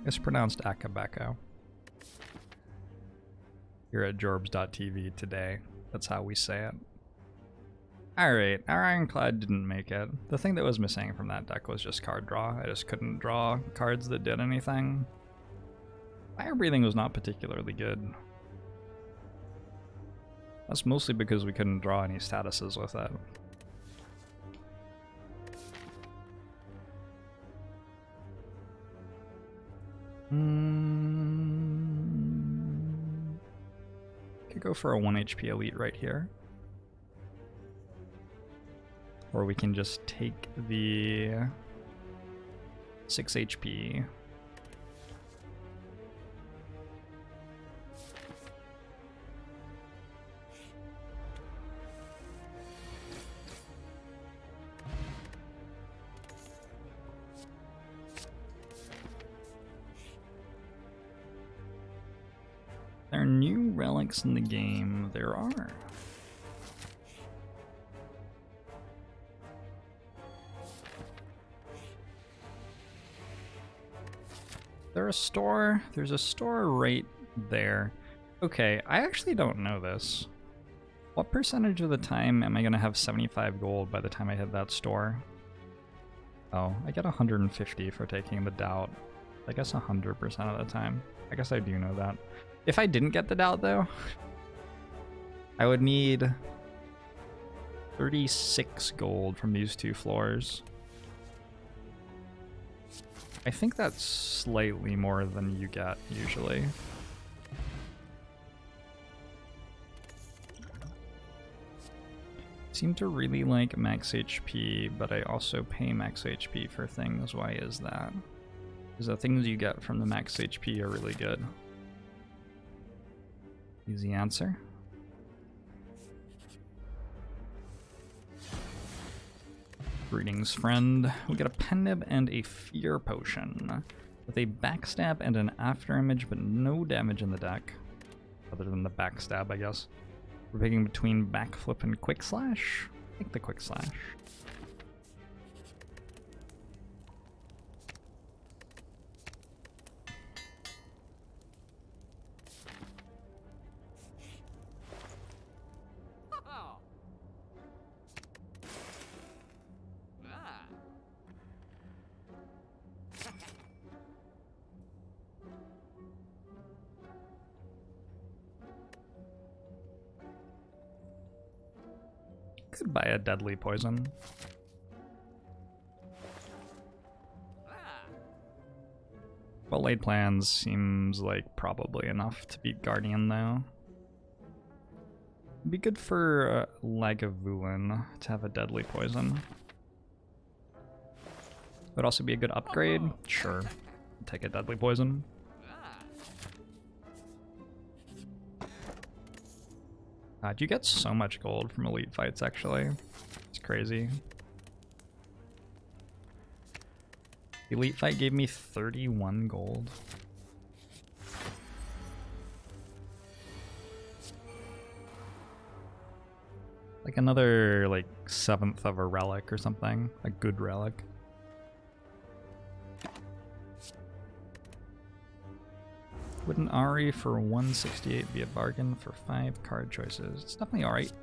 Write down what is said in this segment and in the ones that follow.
It's pronounced Akabeko. Here at Jorbs.tv today. That's how we say it. Alright, our Ironclad didn't make it. The thing that was missing from that deck was just card draw. I just couldn't draw cards that did anything. Fire Breathing was not particularly good. That's mostly because we couldn't draw any statuses with it. Could go for a 1 HP Elite right here. Or we can just take the 6 HP. There are new relics in the game. There are. There's a store right there. Okay, I actually don't know this. What percentage of the time am I gonna have 75 gold by the time I hit that store? Oh, I get 150 for taking the doubt. I guess 100% of the time. I guess I do know that. If I didn't get the doubt though, I would need 36 gold from these two floors. I think that's slightly more than you get usually. Seem to really like max HP, but I also pay max HP for things. Why is that? Because the things you get from the max HP are really good. Easy answer. Greetings, friend. We get a pen nib and a fear potion with a backstab and an after image, but no damage in the deck other than the backstab, I guess. We're picking between backflip and quick slash. I think the quick slash. Could buy a deadly poison. Well laid plans seems like probably enough to beat Guardian though. It'd be good for Lagavulin to have a deadly poison. Would also be a good upgrade. Sure, take a deadly poison. God, you get so much gold from elite fights, actually. It's crazy. Elite fight gave me 31 gold. Like another, like, 7th of a relic or something. A good relic. Would an Ari for 168 be a bargain for 5 card choices? It's definitely alright.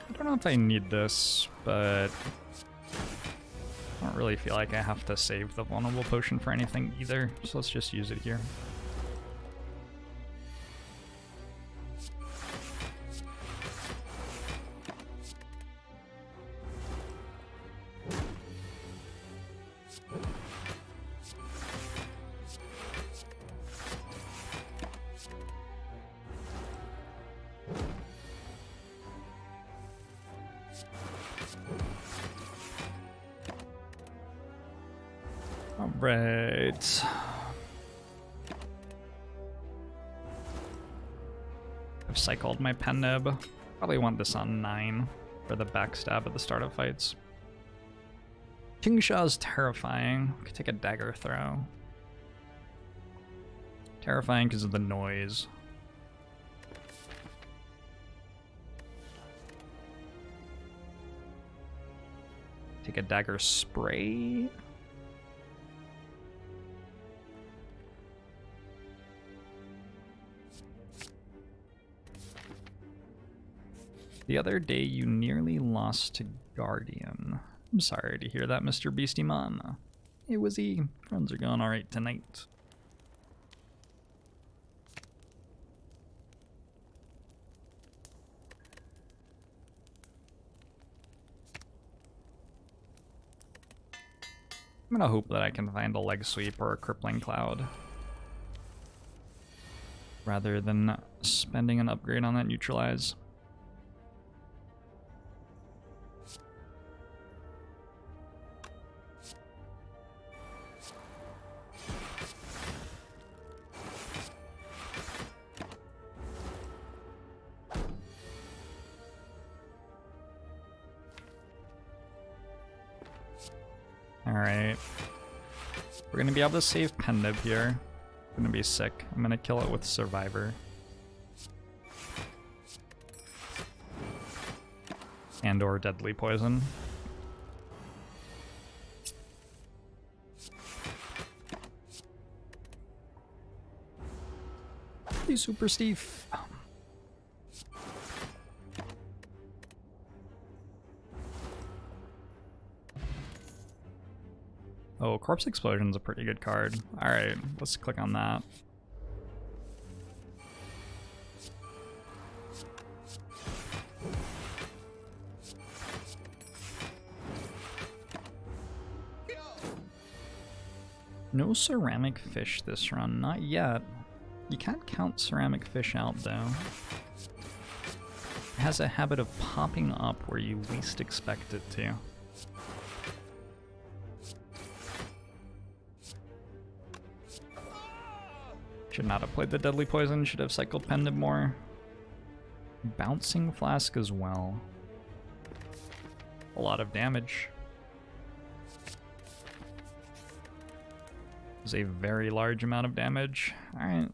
I don't know if I need this, but I don't really feel like I have to save the vulnerable potion for anything either, so let's just use it here. Alright. I've cycled my pen nib. Probably want this on 9 for the backstab at the start of fights. King Shaw's terrifying. Could take a dagger throw. Terrifying because of the noise. Take a dagger spray. The other day you nearly lost to Guardian. I'm sorry to hear that, Mr. Beastie Man. Hey, Wizzy. Friends are going alright tonight. I'm gonna hope that I can find a leg sweep or a crippling cloud, rather than spending an upgrade on that neutralize. Alright. We're gonna be able to save Pendib here. Gonna be sick. I'm gonna kill it with Survivor. And or Deadly Poison. Hey, Super Steve. Oh, Corpse Explosion's a pretty good card. Alright, let's click on that. No ceramic fish this run, not yet. You can't count ceramic fish out though. It has a habit of popping up where you least expect it to. Should not have played the Deadly Poison, should have cycled Pendib more. Bouncing Flask as well. A lot of damage. It's a very large amount of damage. Alright.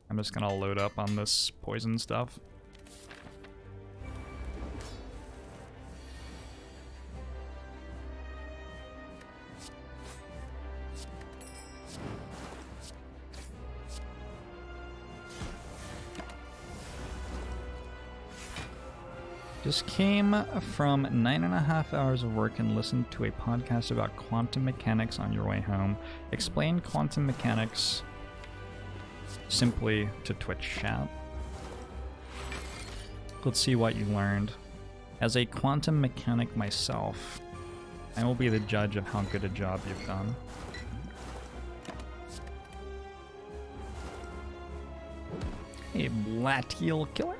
I'm just gonna load up on this poison stuff. Just came from 9.5 hours of work and listened to a podcast about quantum mechanics on your way home. Explain quantum mechanics simply to Twitch chat. Let's see what you learned. As a quantum mechanic myself, I will be the judge of how good a job you've done. Hey, Latiel Killer.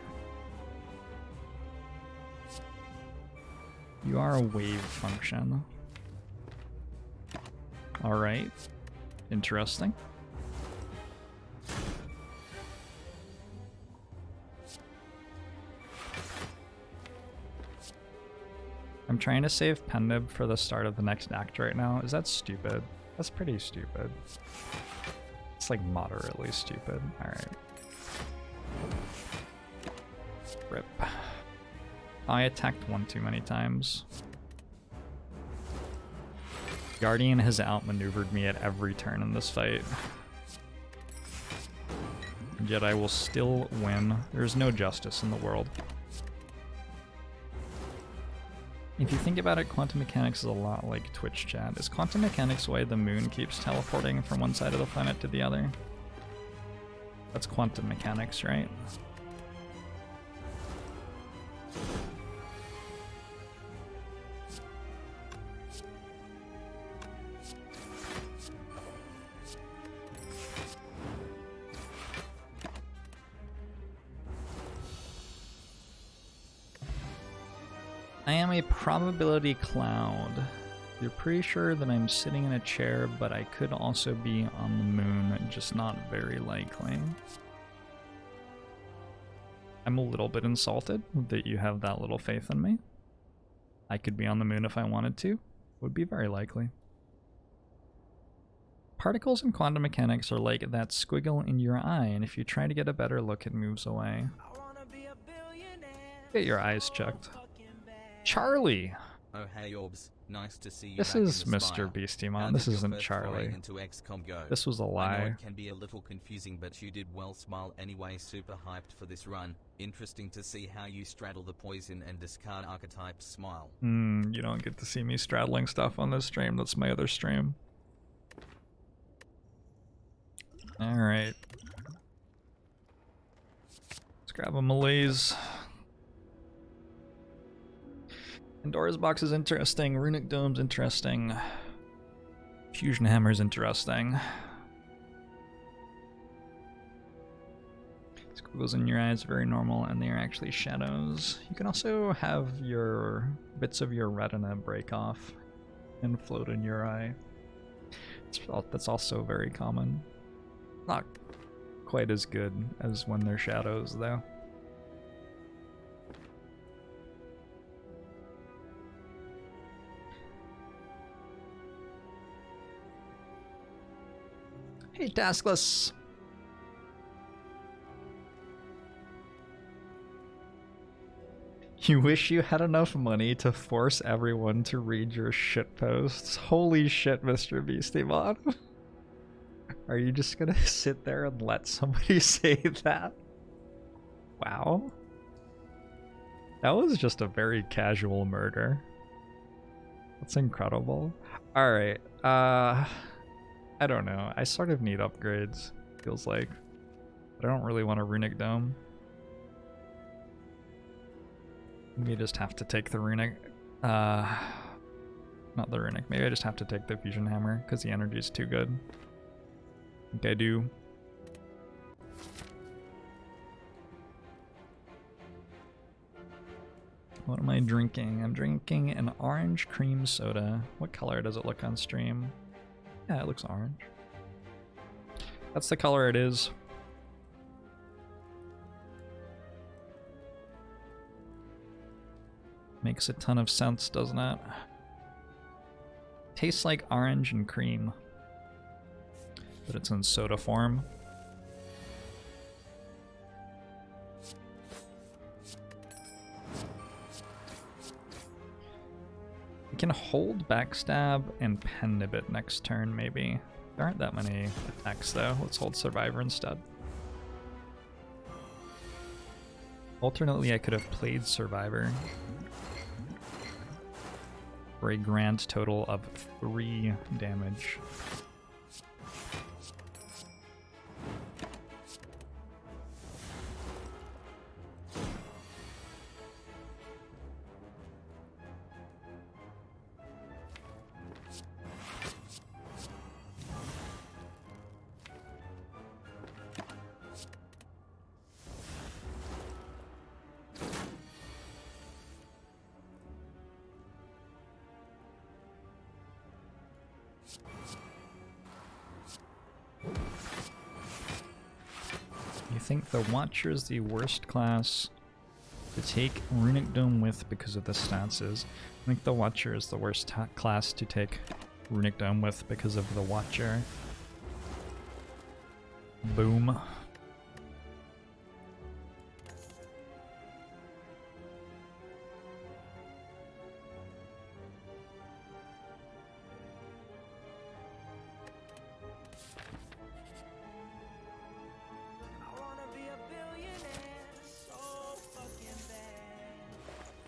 You are a wave function. Alright. Interesting. I'm trying to save Pendib for the start of the next act right now. Is that stupid? That's pretty stupid. It's like moderately stupid. Alright. Rip. I attacked one too many times. Guardian has outmaneuvered me at every turn in this fight. And yet I will still win. There's no justice in the world. If you think about it, quantum mechanics is a lot like Twitch chat. Is quantum mechanics why the moon keeps teleporting from one side of the planet to the other? That's quantum mechanics, right? I am a probability cloud. You're pretty sure that I'm sitting in a chair, but I could also be on the moon, just not very likely. I'm a little bit insulted that you have that little faith in me. I could be on the moon if I wanted to. Would be very likely. Particles in quantum mechanics are like that squiggle in your eye, and if you try to get a better look, it moves away. Get your eyes checked. Charlie! Oh hey Jorbs, nice to see you. This is Mr. Beastimon. This isn't Charlie. This was a lie. I know it can be a little confusing, but you did well. Smile anyway. Super hyped for this run. Interesting to see how you straddle the poison and discard archetypes. Smile. You don't get to see me straddling stuff on this stream. That's my other stream. Alright. Let's grab a malaise. Pandora's box is interesting. Runic dome's interesting. Fusion hammer's interesting. Squiggles in your eyes are very normal, and they are actually shadows. You can also have your bits of your retina break off and float in your eye. That's also very common. Not quite as good as when they're shadows, though. Hey, Taskless! You wish you had enough money to force everyone to read your shitposts. Holy shit, Mr. Beastimon. Are you just gonna sit there and let somebody say that? Wow. That was just a very casual murder. That's incredible. Alright, I don't know. I sort of need upgrades, feels like. But I don't really want a runic dome. Maybe I just have to take the runic. Not the runic. Maybe I just have to take the fusion hammer because the energy is too good. I think I do. What am I drinking? I'm drinking an orange cream soda. What color does it look on stream? Yeah, it looks orange. That's the color it is. Makes a ton of sense, doesn't it? Tastes like orange and cream, but it's in soda form. We can hold backstab and pen nibit next turn, maybe. There aren't that many attacks though. Let's hold survivor instead. Alternately, I could have played survivor for a grand total of 3 damage. I think the Watcher is the worst class to take Runic Dome with because of the stances. I think the Watcher is the worst class to take Runic Dome with because of the Watcher. Boom.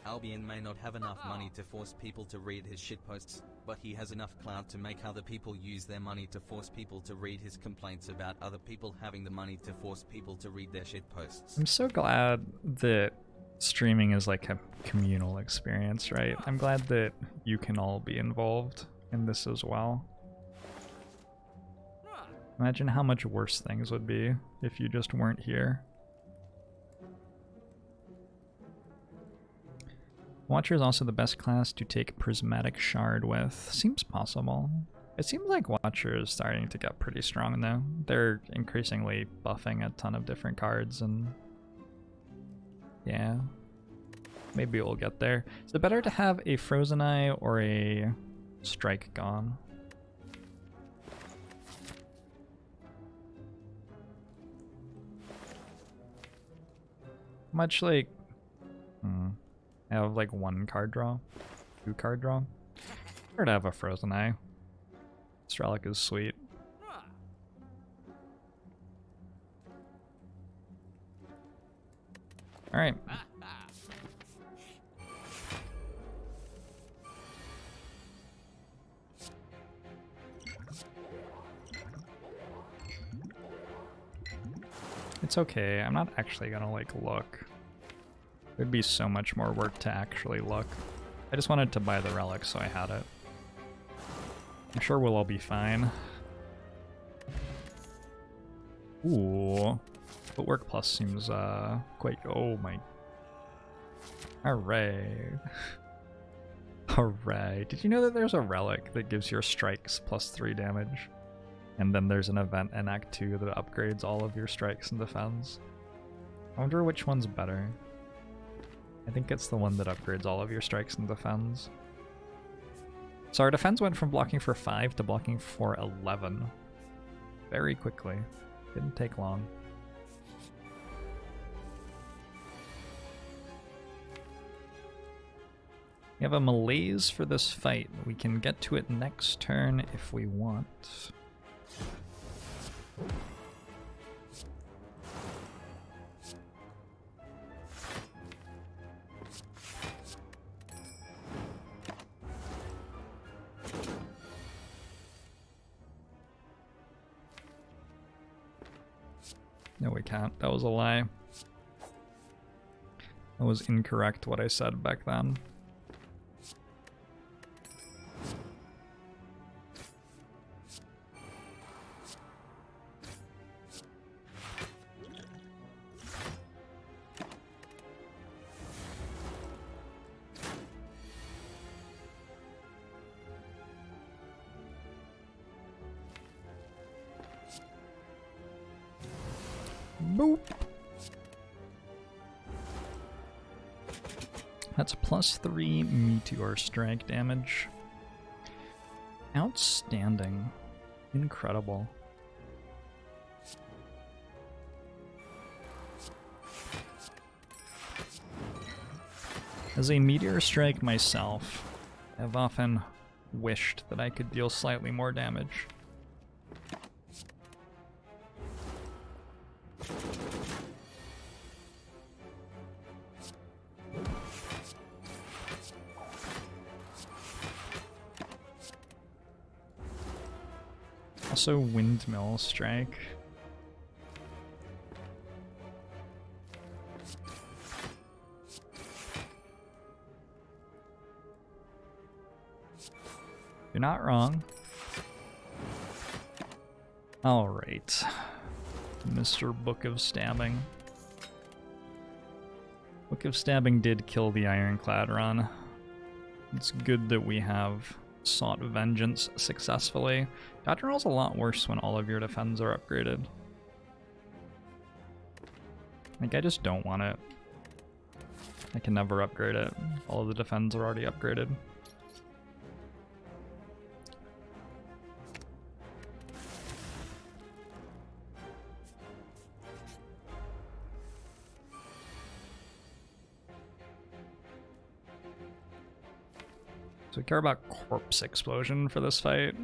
Albion may not have enough money to force people to read his shitposts, but he has enough clout to make other people use their money to force people to read his complaints about other people having the money to force people to read their shitposts. I'm so glad that streaming is like a communal experience, right? I'm glad that you can all be involved in this as well. Imagine how much worse things would be if you just weren't here. Watcher is also the best class to take Prismatic Shard with. Seems possible. It seems like Watcher is starting to get pretty strong though. They're increasingly buffing a ton of different cards and Yeah. Maybe we'll get there. Is it better to have a Frozen Eye or a Strike gone? Much like... I have like 1 card draw. 2 card draw. Better to have a Frozen Eye. This relic is sweet. Alright. It's okay, I'm not actually gonna like look. There'd be so much more work to actually look. I just wanted to buy the relic, so I had it. I'm sure we'll all be fine. Ooh. Footwork plus seems quite... Oh my... Alright. Alright. Did you know that there's a relic that gives your strikes +3 damage? And then there's an event in Act 2 that upgrades all of your strikes and defense. I wonder which one's better. I think it's the one that upgrades all of your strikes and defense. So our defense went from blocking for 5 to blocking for 11. Very quickly. Didn't take long. We have a malaise for this fight. We can get to it next turn if we want. No, we can't. That was a lie. That was incorrect what I said back then. Boop. That's +3 meteor strike damage. Outstanding. Incredible. As a meteor strike myself, I've often wished that I could deal slightly more damage. Also windmill strike. You're not wrong. All right, Mr. Book of Stabbing. Book of Stabbing did kill the Ironclad run. It's good that we have sought vengeance successfully. Dodge roll's a lot worse when all of your defense are upgraded. Like, I just don't want it. I can never upgrade it. All of the defense are already upgraded. So we care about Corpse Explosion for this fight.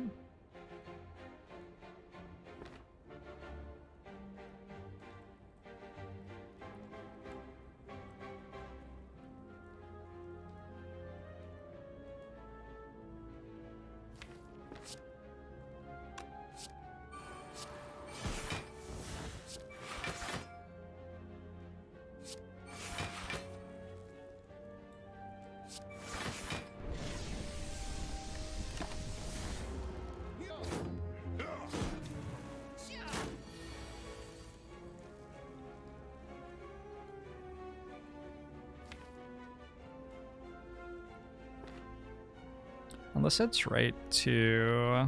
Unless it's right to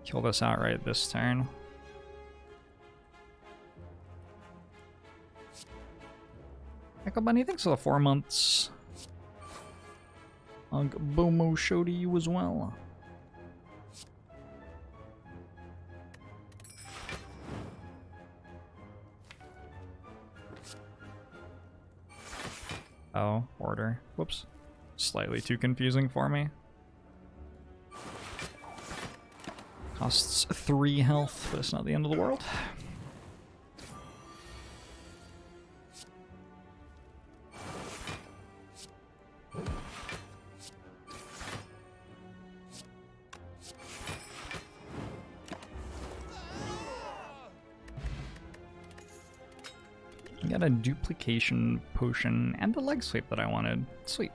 kill this outright this turn. Echo Bunny, thanks for the 4 months. Bomo show to you as well. Oh, order. Whoops. Slightly too confusing for me. Costs 3 health, but it's not the end of the world. I got a duplication potion and the leg sweep that I wanted. Sweet.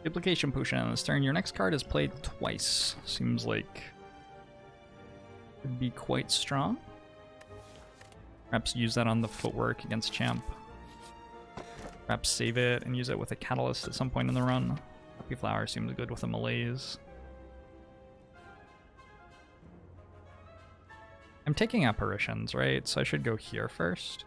Duplication potion on this turn. Your next card is played twice. Seems like could be quite strong. Perhaps use that on the footwork against Champ. Perhaps save it and use it with a catalyst at some point in the run. Happy Flower seems good with a malaise. I'm taking apparitions, right? So I should go here first.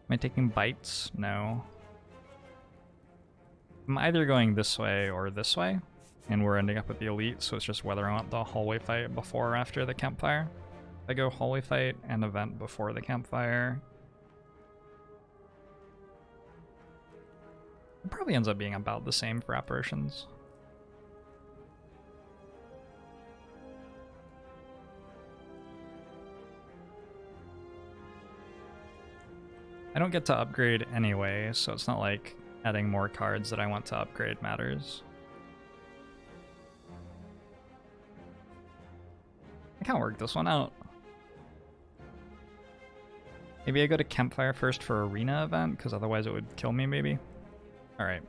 Am I taking bites? No. I'm either going this way or this way, and we're ending up with the elite, so it's just whether I want the hallway fight before or after the campfire. If I go hallway fight and event before the campfire, it probably ends up being about the same for apparitions. I don't get to upgrade anyway, so it's not like adding more cards that I want to upgrade matters. I can't work this one out. Maybe I go to Campfire first for Arena event, because otherwise it would kill me, maybe? Alright.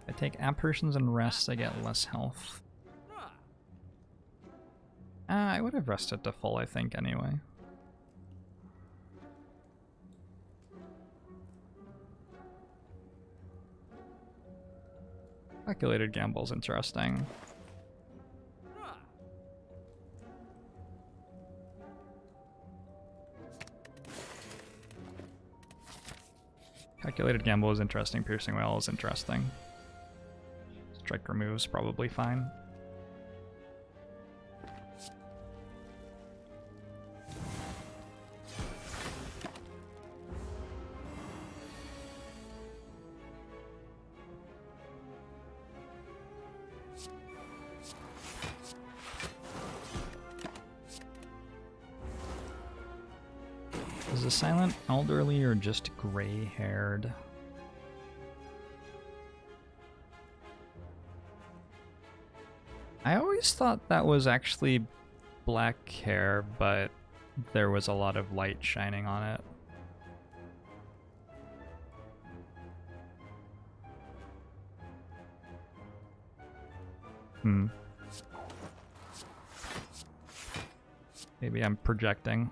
If I take apparitions and rest, I get less health. I would have rested to full, I think, anyway. Calculated gamble's interesting. Calculated gamble is interesting, piercing wail is interesting. Strike remove's probably fine. Is the silent elderly or just gray-haired? I always thought that was actually black hair, but there was a lot of light shining on it. Maybe I'm projecting.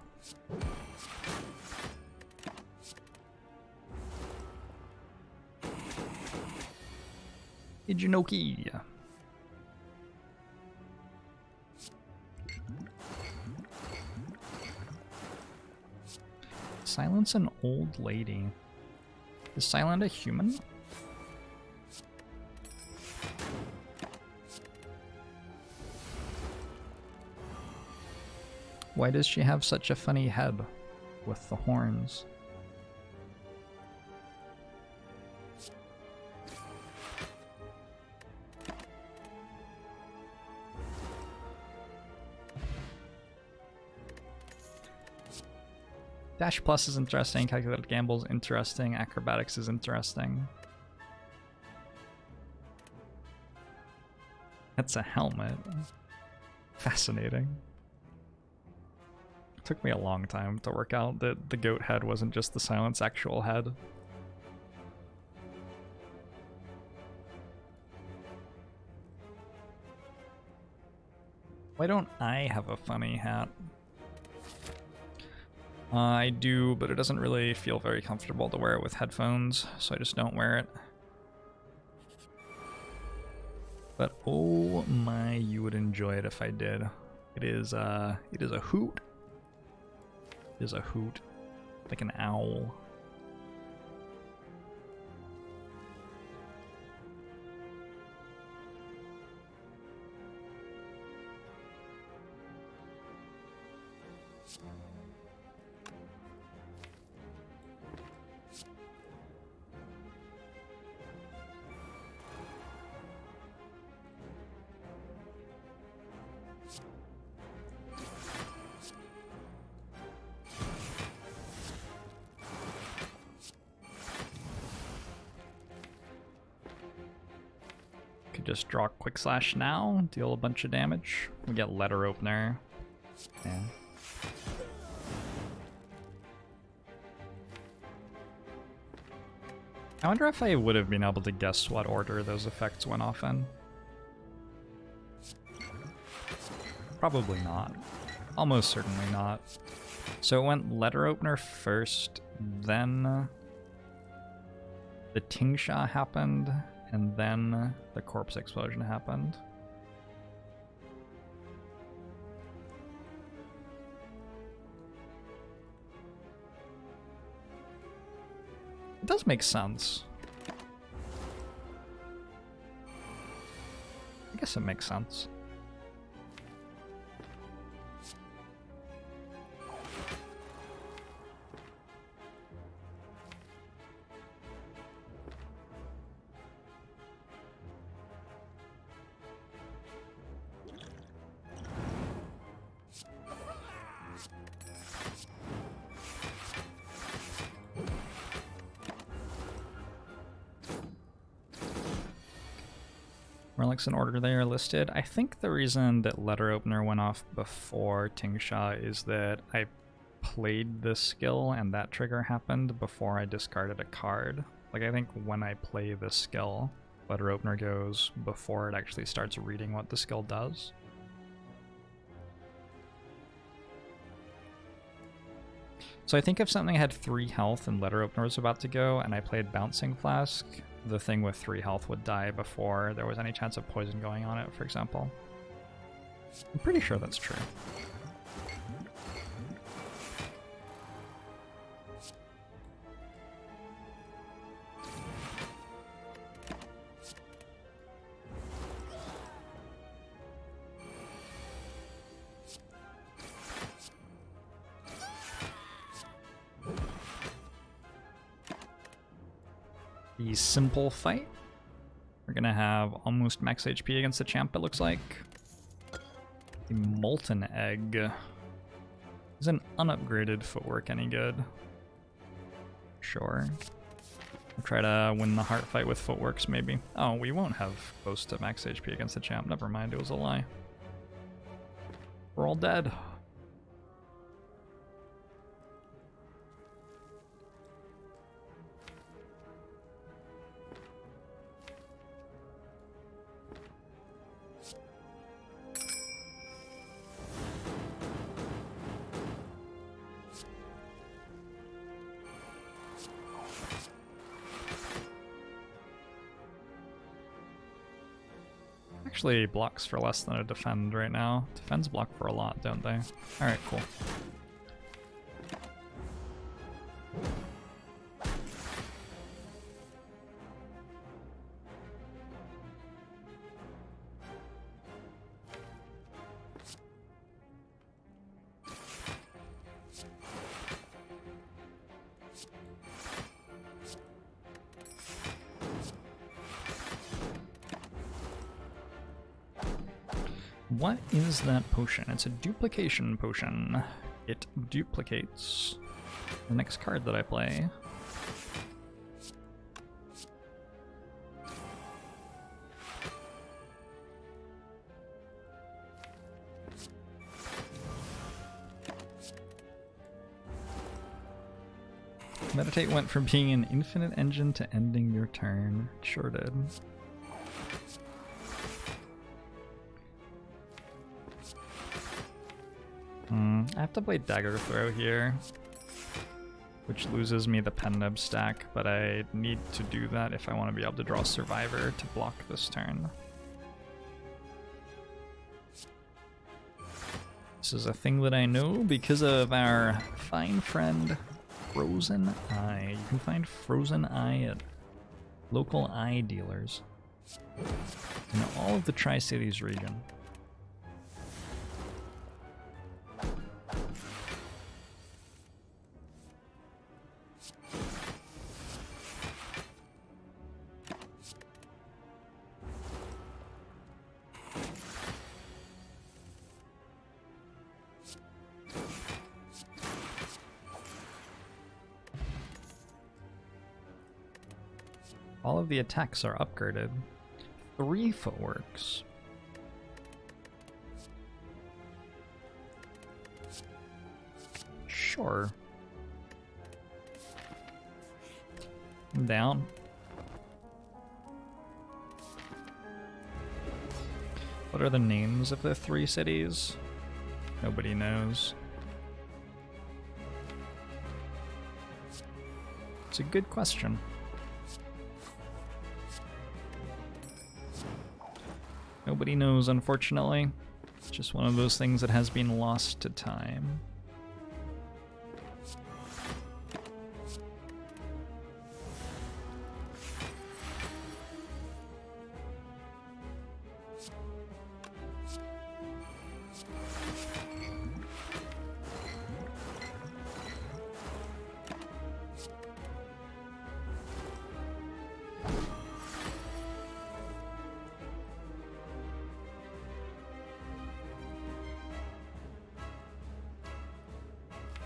Ijinoki. Silence an old lady. Is Silent a human? Why does she have such a funny head with the horns? Dash Plus is interesting, Calculated Gamble is interesting, Acrobatics is interesting. That's a helmet. Fascinating. It took me a long time to work out that the goat head wasn't just the Silent's actual head. Why don't I have a funny hat? I do, but it doesn't really feel very comfortable to wear it with headphones, so I just don't wear it. But oh my, you would enjoy it if I did. It is a hoot. It is a hoot, like an owl. Could just draw Quick Slash now, deal a bunch of damage. We get Letter Opener. Yeah. I wonder if I would have been able to guess what order those effects went off in. Probably not. Almost certainly not. So it went Letter Opener first, then the Tingsha happened, and then the Corpse Explosion happened. It does make sense. I guess it makes sense. Relics in order they are listed. I think the reason that Letter Opener went off before Tingsha is that I played the skill and that trigger happened before I discarded a card. Like, I think when I play the skill, Letter Opener goes before it actually starts reading what the skill does. So I think if something had 3 health and Letter Opener was about to go and I played Bouncing Flask, the thing with 3 health would die before there was any chance of poison going on it, for example. I'm pretty sure that's true. The simple fight. We're gonna have almost max HP against the champ, it looks like. The Molten Egg. Is an unupgraded footwork any good? Sure. We'll try to win the heart fight with footworks, maybe. Oh, we won't have close to max HP against the champ. Never mind, it was a lie. We're all dead. Actually blocks for less than a defend right now. Defends block for a lot, don't they? Alright, cool. What is that potion? It's a duplication potion. It duplicates the next card that I play. Meditate went from being an infinite engine to ending your turn. Sure did. I have to play Dagger Throw here. which loses me the Pendeb stack, but I need to do that if I want to be able to draw Survivor to block this turn. This is a thing that I know because of our fine friend Frozen Eye. You can find Frozen Eye at local eye dealers in all of the Tri-Cities region. All of the attacks are upgraded. 3 footworks. Sure. I'm down. What are the names of the 3 cities? Nobody knows. It's a good question. Nobody knows, unfortunately. It's just one of those things that has been lost to time.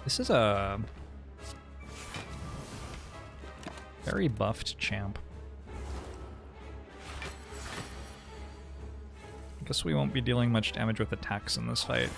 This is a very buffed champ. I guess we won't be dealing much damage with attacks in this fight.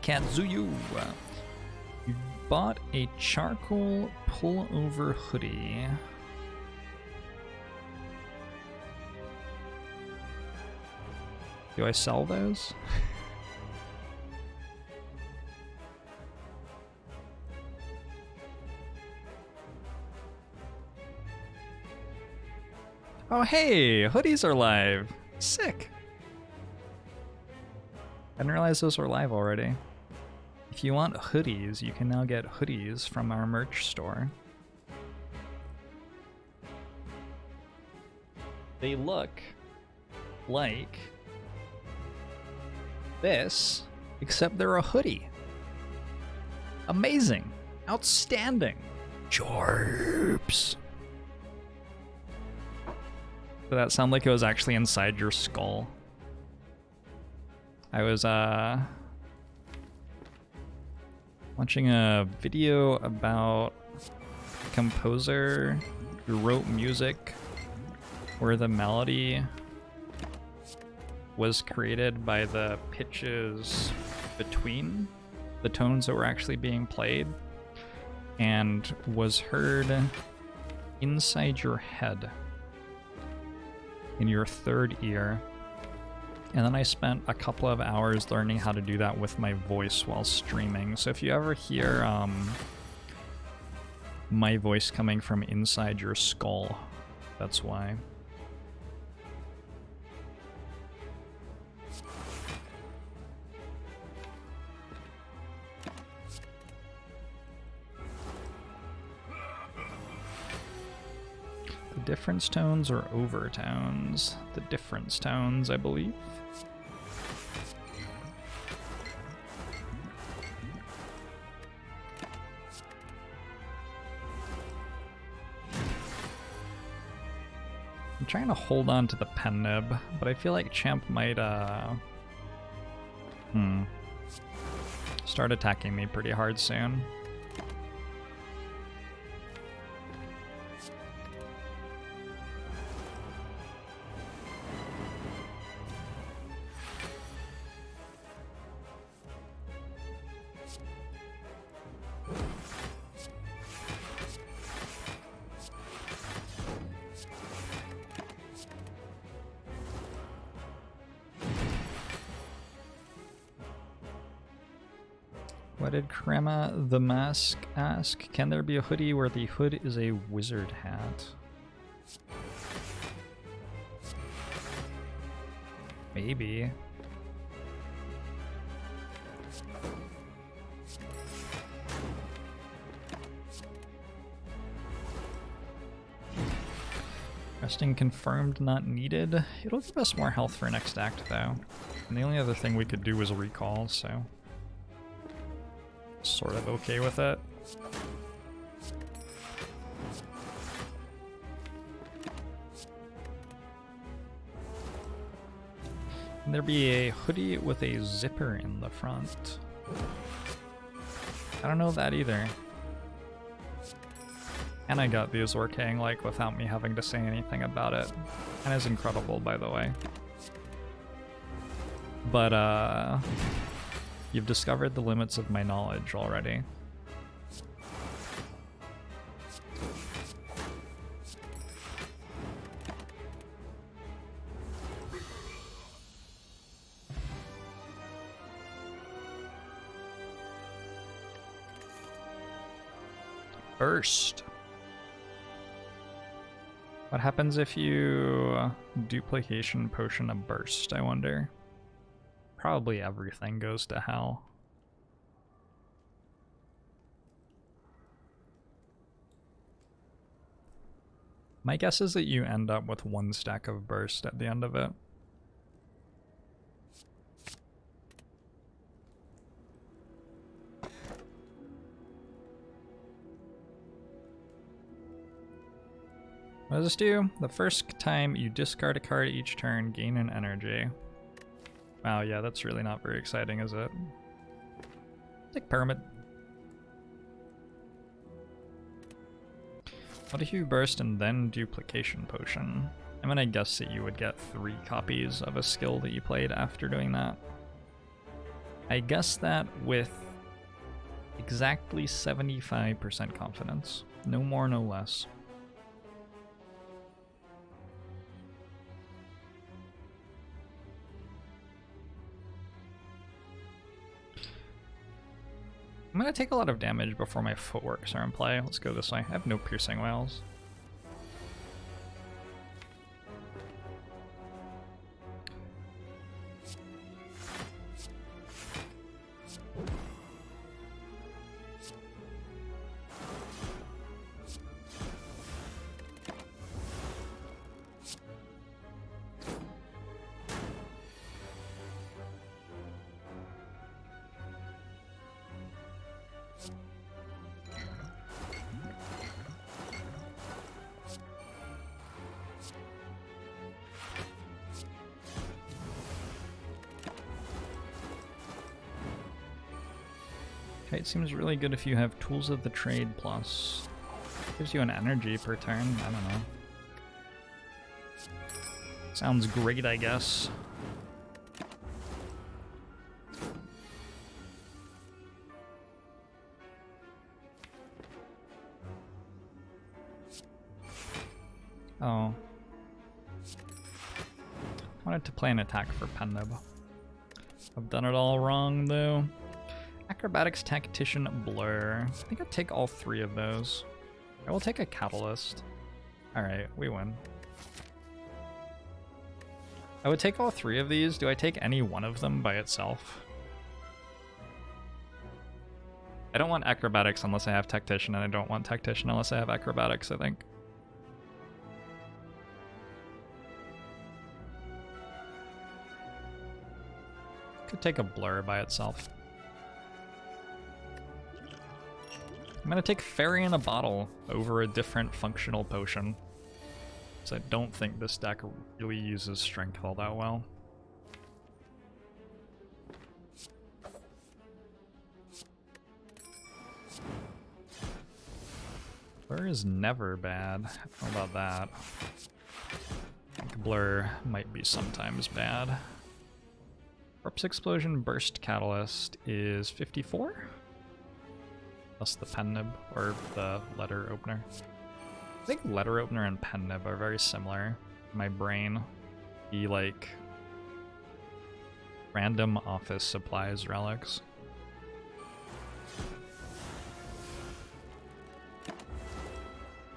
Katsuyu, you bought a charcoal pullover hoodie. Do I sell those? Oh hey, hoodies are live. Sick. I didn't realize those were live already. If you want hoodies, you can now get hoodies from our merch store. They look like this, except they're a hoodie. Amazing. Outstanding. Jorbs. Did that sound like it was actually inside your skull? I was watching a video about a composer who wrote music where the melody was created by the pitches between the tones that were actually being played and was heard inside your head in your third ear. And then I spent a couple of hours learning how to do that with my voice while streaming. So if you ever hear my voice coming from inside your skull, that's why. The difference tones or overtones? The difference tones, I believe. I'm trying to hold on to the pen nib, but I feel like Champ might start attacking me pretty hard soon. What did Crema the Mask ask? Can there be a hoodie where the hood is a wizard hat? Maybe. Resting confirmed, not needed. It'll give us more health for next act though. And the only other thing we could do was recall, so sort of okay with it. Can there be a hoodie with a zipper in the front? I don't know that either. And I got these working like without me having to say anything about it. And it's incredible, by the way. But you've discovered the limits of my knowledge already. Burst. What happens if you duplication potion a burst, I wonder? Probably everything goes to hell. My guess is that you end up with 1 stack of burst at the end of it. What does this do? The first time you discard a card each turn, gain an energy. Wow, yeah, that's really not very exciting, is it? Take Pyramid. What if you burst and then duplication potion? I'm gonna guess that you would get 3 copies of a skill that you played after doing that. I guess that with exactly 75% confidence. No more, no less. I'm gonna take a lot of damage before my footworks are in play. Let's go this way. I have no piercing wails. Okay, it seems really good if you have Tools of the Trade plus. Gives you an energy per turn, I don't know. Sounds great, I guess. Oh. I wanted to play an attack for Pennib. I've done it all wrong, though. Acrobatics, Tactician, Blur. I think I'd take all 3 of those. I will take a Catalyst. Alright, we win. I would take all 3 of these. Do I take any one of them by itself? I don't want Acrobatics unless I have Tactician, and I don't want Tactician unless I have Acrobatics, I think. Could take a Blur by itself. I'm gonna take Fairy in a Bottle over a different functional potion. So I don't think this deck really uses Strength all that well. Blur is never bad. I don't know about that. I think Blur might be sometimes bad. Corpse Explosion Burst Catalyst is 54? Plus the pen nib, or the letter opener. I think letter opener and pen nib are very similar in my brain. The, like, random office supplies relics.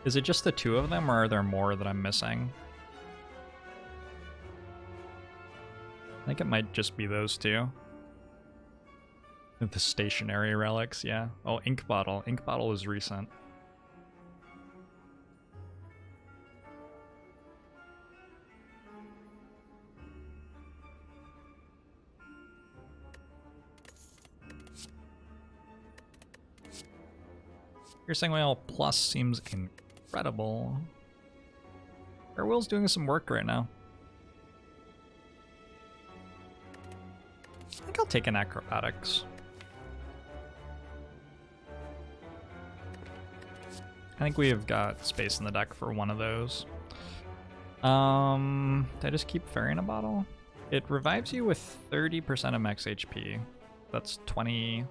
Is it just the two of them, or are there more that I'm missing? I think it might just be those two. The stationary relics, yeah. Oh, ink bottle. Ink bottle is recent. Piercing Whale Plus seems incredible. Farewell's doing some work right now. I think I'll take an Acrobatics. I think we've got space in the deck for one of those. Did I just keep Fairy in a bottle? It revives you with 30% of max HP. That's 20...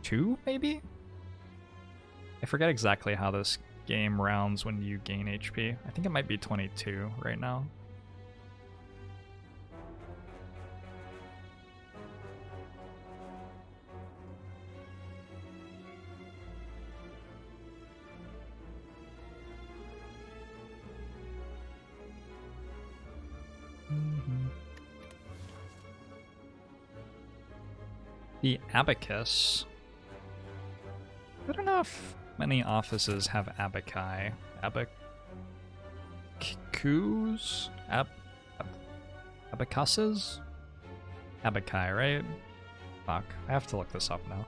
2, maybe? I forget exactly how this game rounds when you gain HP. I think it might be 22 right now. The Abacus. I don't know if many offices have abaci. Abacus? Abacuses? Abaci, right? Fuck. I have to look this up now.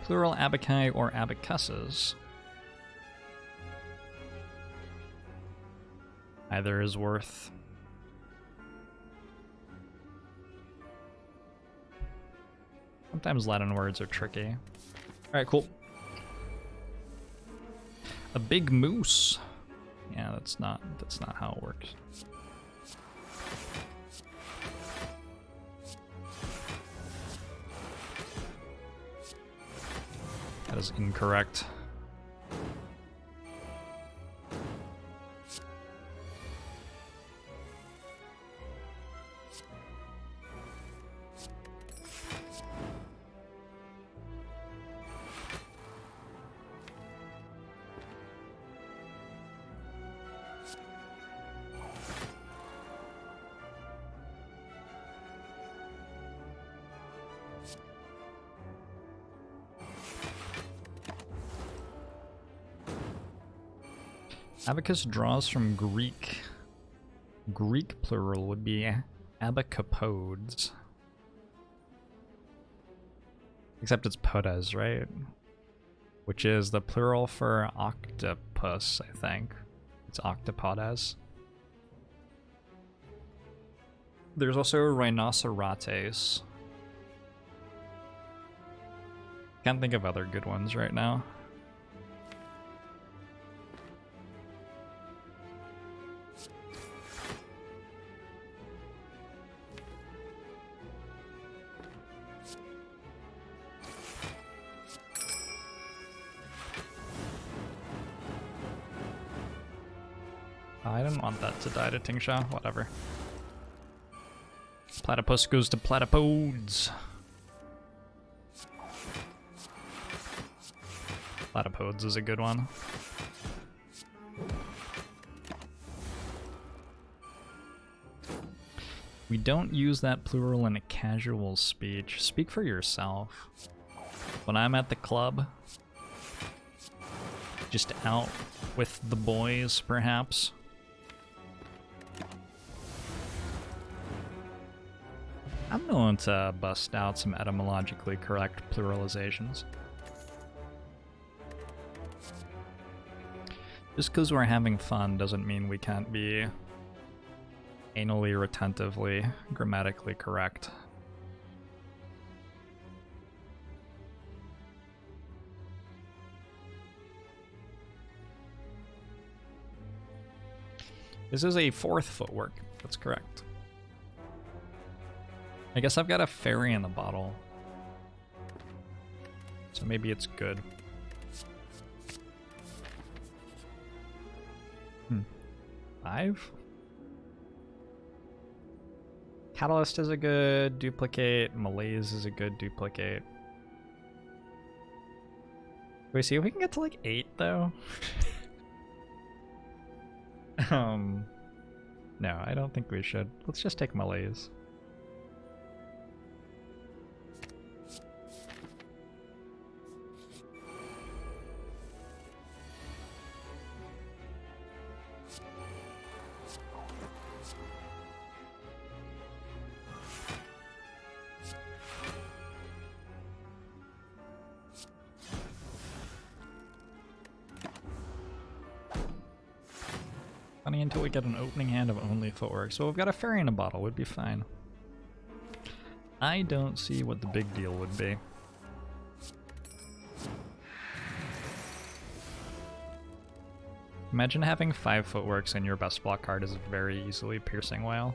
Plural abaci or abacuses. Either is worth. Sometimes Latin words are tricky. Alright, cool. A big moose. Yeah, that's not how it works. That is incorrect. Abacus draws from Greek. Greek plural would be abacapodes. Except it's podes, right? Which is the plural for octopus, I think. It's octopodes. There's also rhinocerates. Can't think of other good ones right now. I didn't want that to die to Tingsha, whatever. Platypus goes to platypodes. Platypodes is a good one. We don't use that plural in a casual speech. Speak for yourself. When I'm at the club, just out with the boys, perhaps. I'm going to bust out some etymologically correct pluralizations. Just because we're having fun doesn't mean we can't be anally retentively grammatically correct. This is a fourth footwork. That's correct. I guess I've got a fairy in the bottle. So maybe it's good. 5? Catalyst is a good duplicate. Malaise is a good duplicate. Do we see if we can get to like 8 though? No, I don't think we should. Let's just take Malaise. Funny until we get an opening hand of only footwork. So we've got a fairy in a bottle, would be fine. I don't see what the big deal would be. Imagine having 5 footworks and your best block card is very easily Piercing Whale.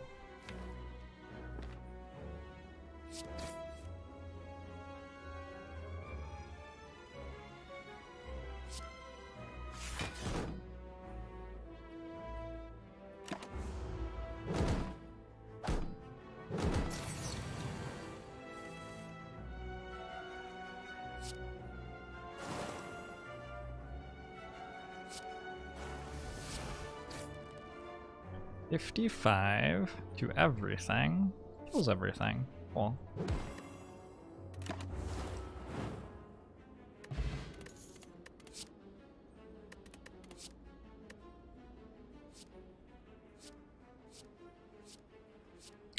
$55 to everything. Kills everything. Cool.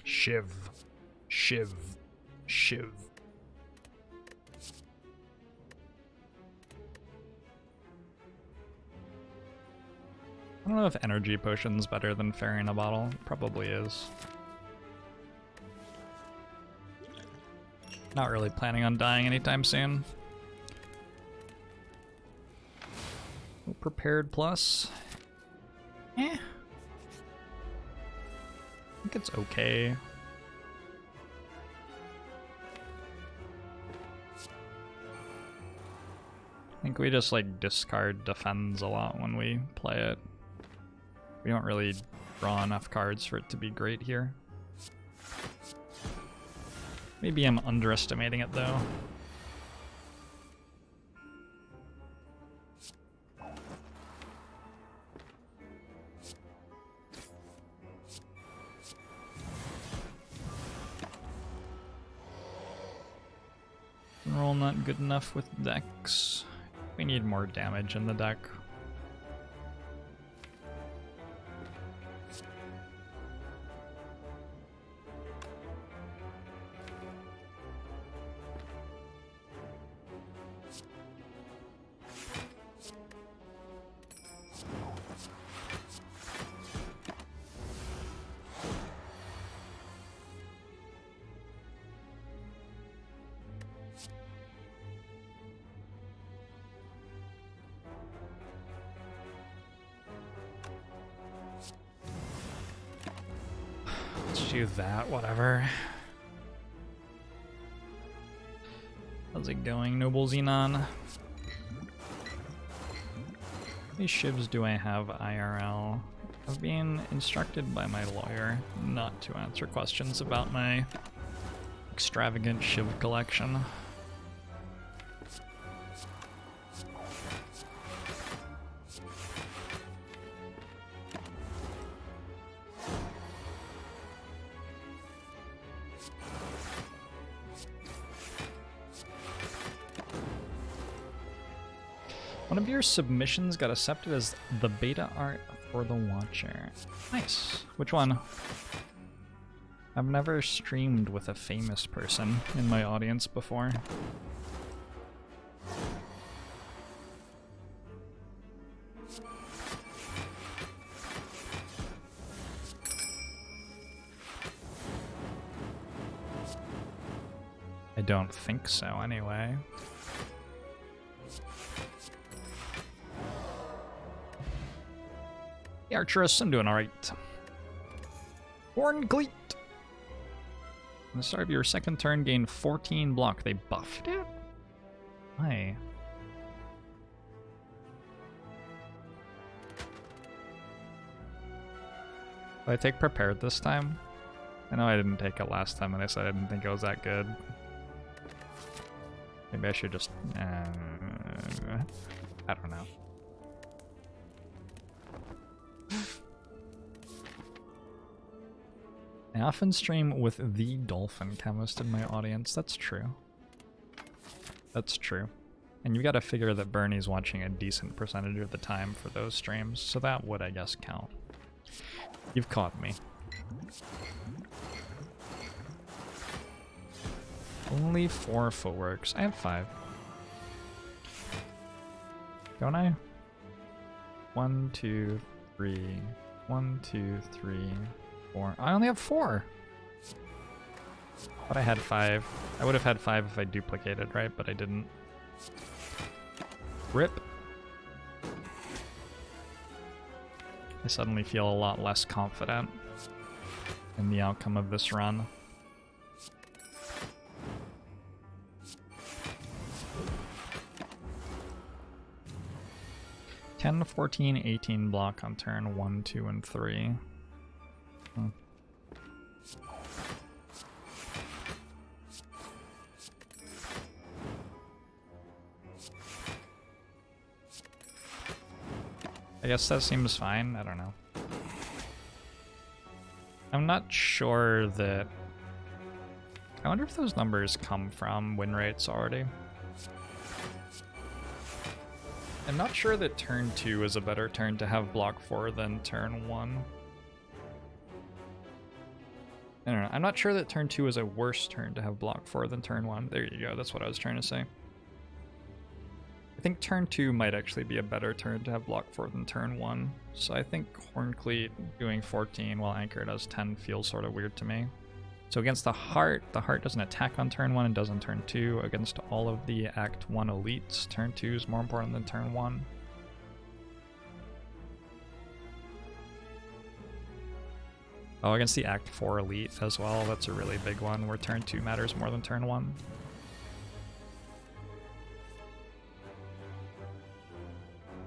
Shiv. Shiv. Shiv. I don't know if energy potion's better than fairy in a bottle. Probably is. Not really planning on dying anytime soon. Prepared plus. Eh. I think it's okay. I think we just like discard defends a lot when we play it. We don't really draw enough cards for it to be great here. Maybe I'm underestimating it though. Roll not good enough with decks. We need more damage in the deck. Do that, whatever. How's it going, Noble Xenon? How many shivs do I have IRL? I've been instructed by my lawyer not to answer questions about my extravagant shiv collection. One of your submissions got accepted as the beta art for the Watcher. Nice. Which one? I've never streamed with a famous person in my audience before. I don't think so, anyway. Archeress, I'm doing alright. Horn Gleet! At the start of your second turn, gain 14 block. They buffed it? Why? Do I take prepared this time? I know I didn't take it last time and I said I didn't think it was that good. Maybe I should just... I don't know. I often stream with the dolphin chemist in my audience. That's true. That's true. And you've got to figure that Bernie's watching a decent percentage of the time for those streams, so that would, I guess, count. You've caught me. Only 4 footworks. I have 5. Don't I? 1, 2, 3. 1, 2, 3, 4. I only have 4! But I had 5. I would have had 5 if I duplicated, right? But I didn't. RIP. I suddenly feel a lot less confident in the outcome of this run. (10, 14, 18 block on turn 1, 2, and 3. I guess that seems fine. I don't know. I'm not sure that... I wonder if those numbers come from win rates already. I'm not sure that turn 2 is a better turn to have block 4 than turn 1. I don't know. I'm not sure that turn 2 is a worse turn to have block 4 than turn 1. There you go. That's what I was trying to say. I think turn 2 might actually be a better turn to have block 4 than turn 1. So I think Horncleat doing 14 while Anchor does 10 feels sort of weird to me. So against the Heart doesn't attack on turn 1 and does on turn 2. Against all of the Act 1 elites, turn 2 is more important than turn 1. Oh, against the Act 4 elite as well, that's a really big one where turn 2 matters more than turn 1.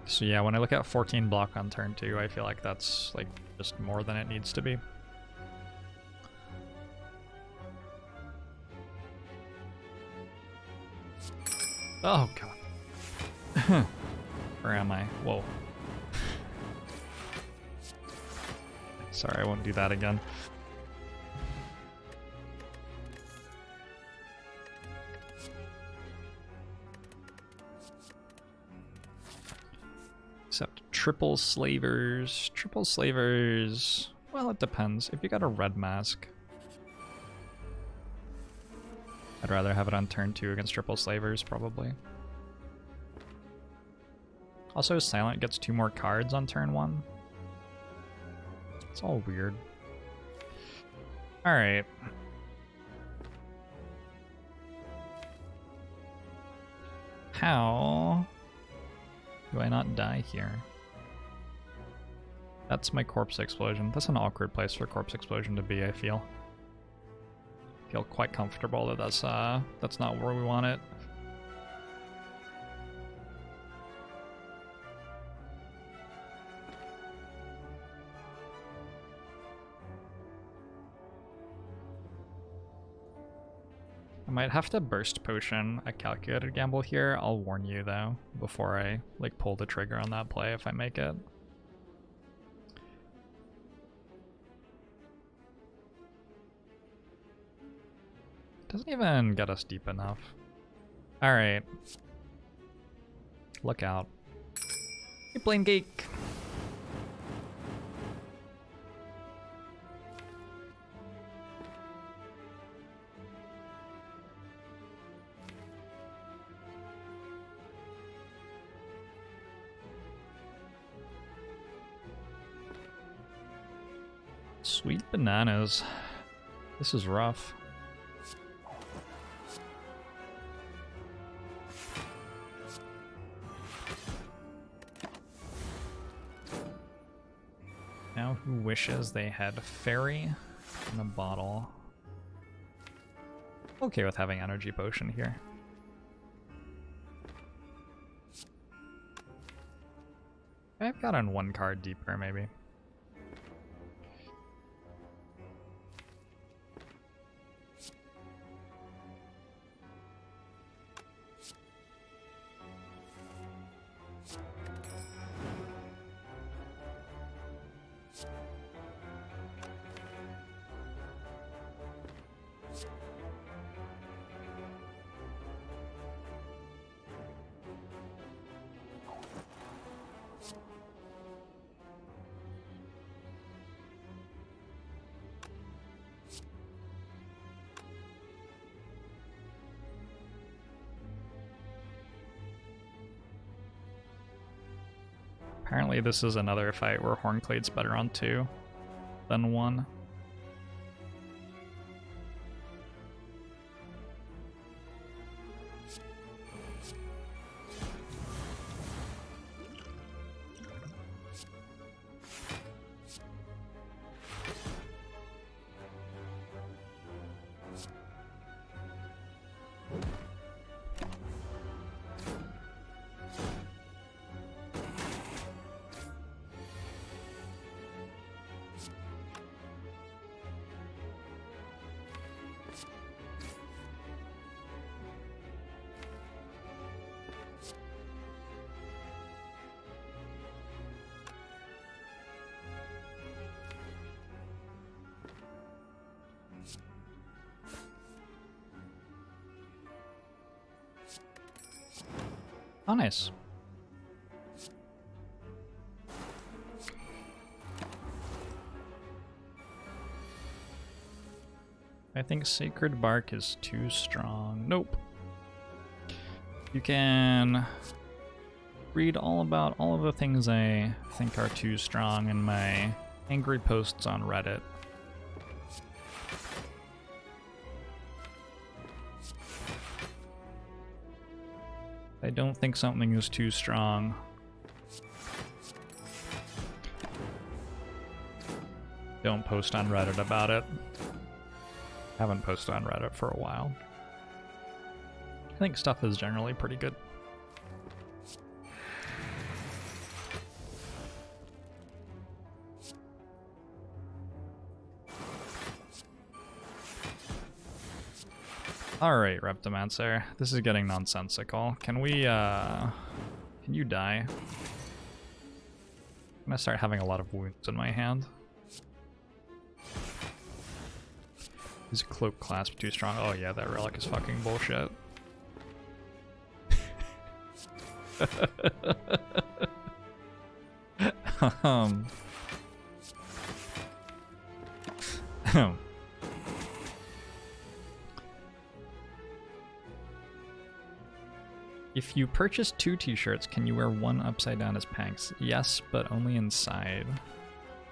So yeah, when I look at 14 block on turn 2, I feel like that's like just more than it needs to be. Oh god. Where am I? Whoa. Sorry, I won't do that again. Except triple slavers. Triple slavers. Well, it depends. If you got a red mask, I'd rather have it on turn 2 against triple slavers, probably. Also, Silent gets 2 more cards on turn 1. It's all weird. Alright. How do I not die here? That's my corpse explosion. That's an awkward place for corpse explosion to be, I feel. Feel quite comfortable that that's not where we want it. I might have to burst potion a calculated gamble here. I'll warn you though before I like pull the trigger on that play if I make it. Doesn't even get us deep enough. Alright. Look out. Hey, Blame Geek! Sweet bananas. This is rough. Now who wishes they had fairy in a bottle? Okay with having energy potion here. I've gotten 1 card deeper maybe. Apparently this is another fight where Hornclade's better on 2 than 1. Oh, nice. I think Sacred Bark is too strong. Nope. You can read all about all of the things I think are too strong in my angry posts on Reddit. I don't think something is too strong. Don't post on Reddit about it. Haven't posted on Reddit for a while. I think stuff is generally pretty good. Alright, Reptomancer. This is getting nonsensical. Can we, can you die? I'm gonna start having a lot of wounds in my hand. Is Cloak Clasp too strong? Oh yeah, that relic is fucking bullshit. If you purchase 2 t-shirts, can you wear one upside down as Panks? Yes, but only inside.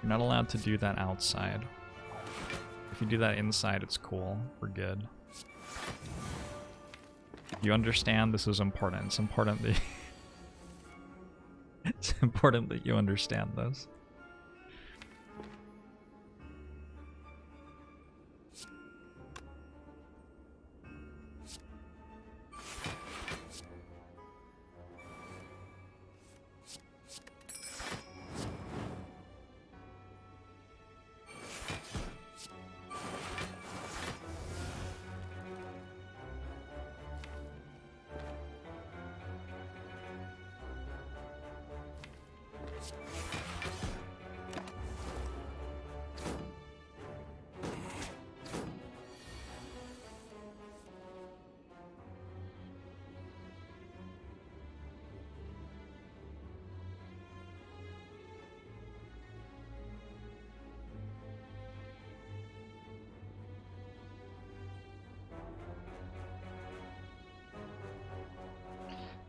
You're not allowed to do that outside. If you do that inside, it's cool. We're good. You understand this is important. It's important that it's important that you understand this.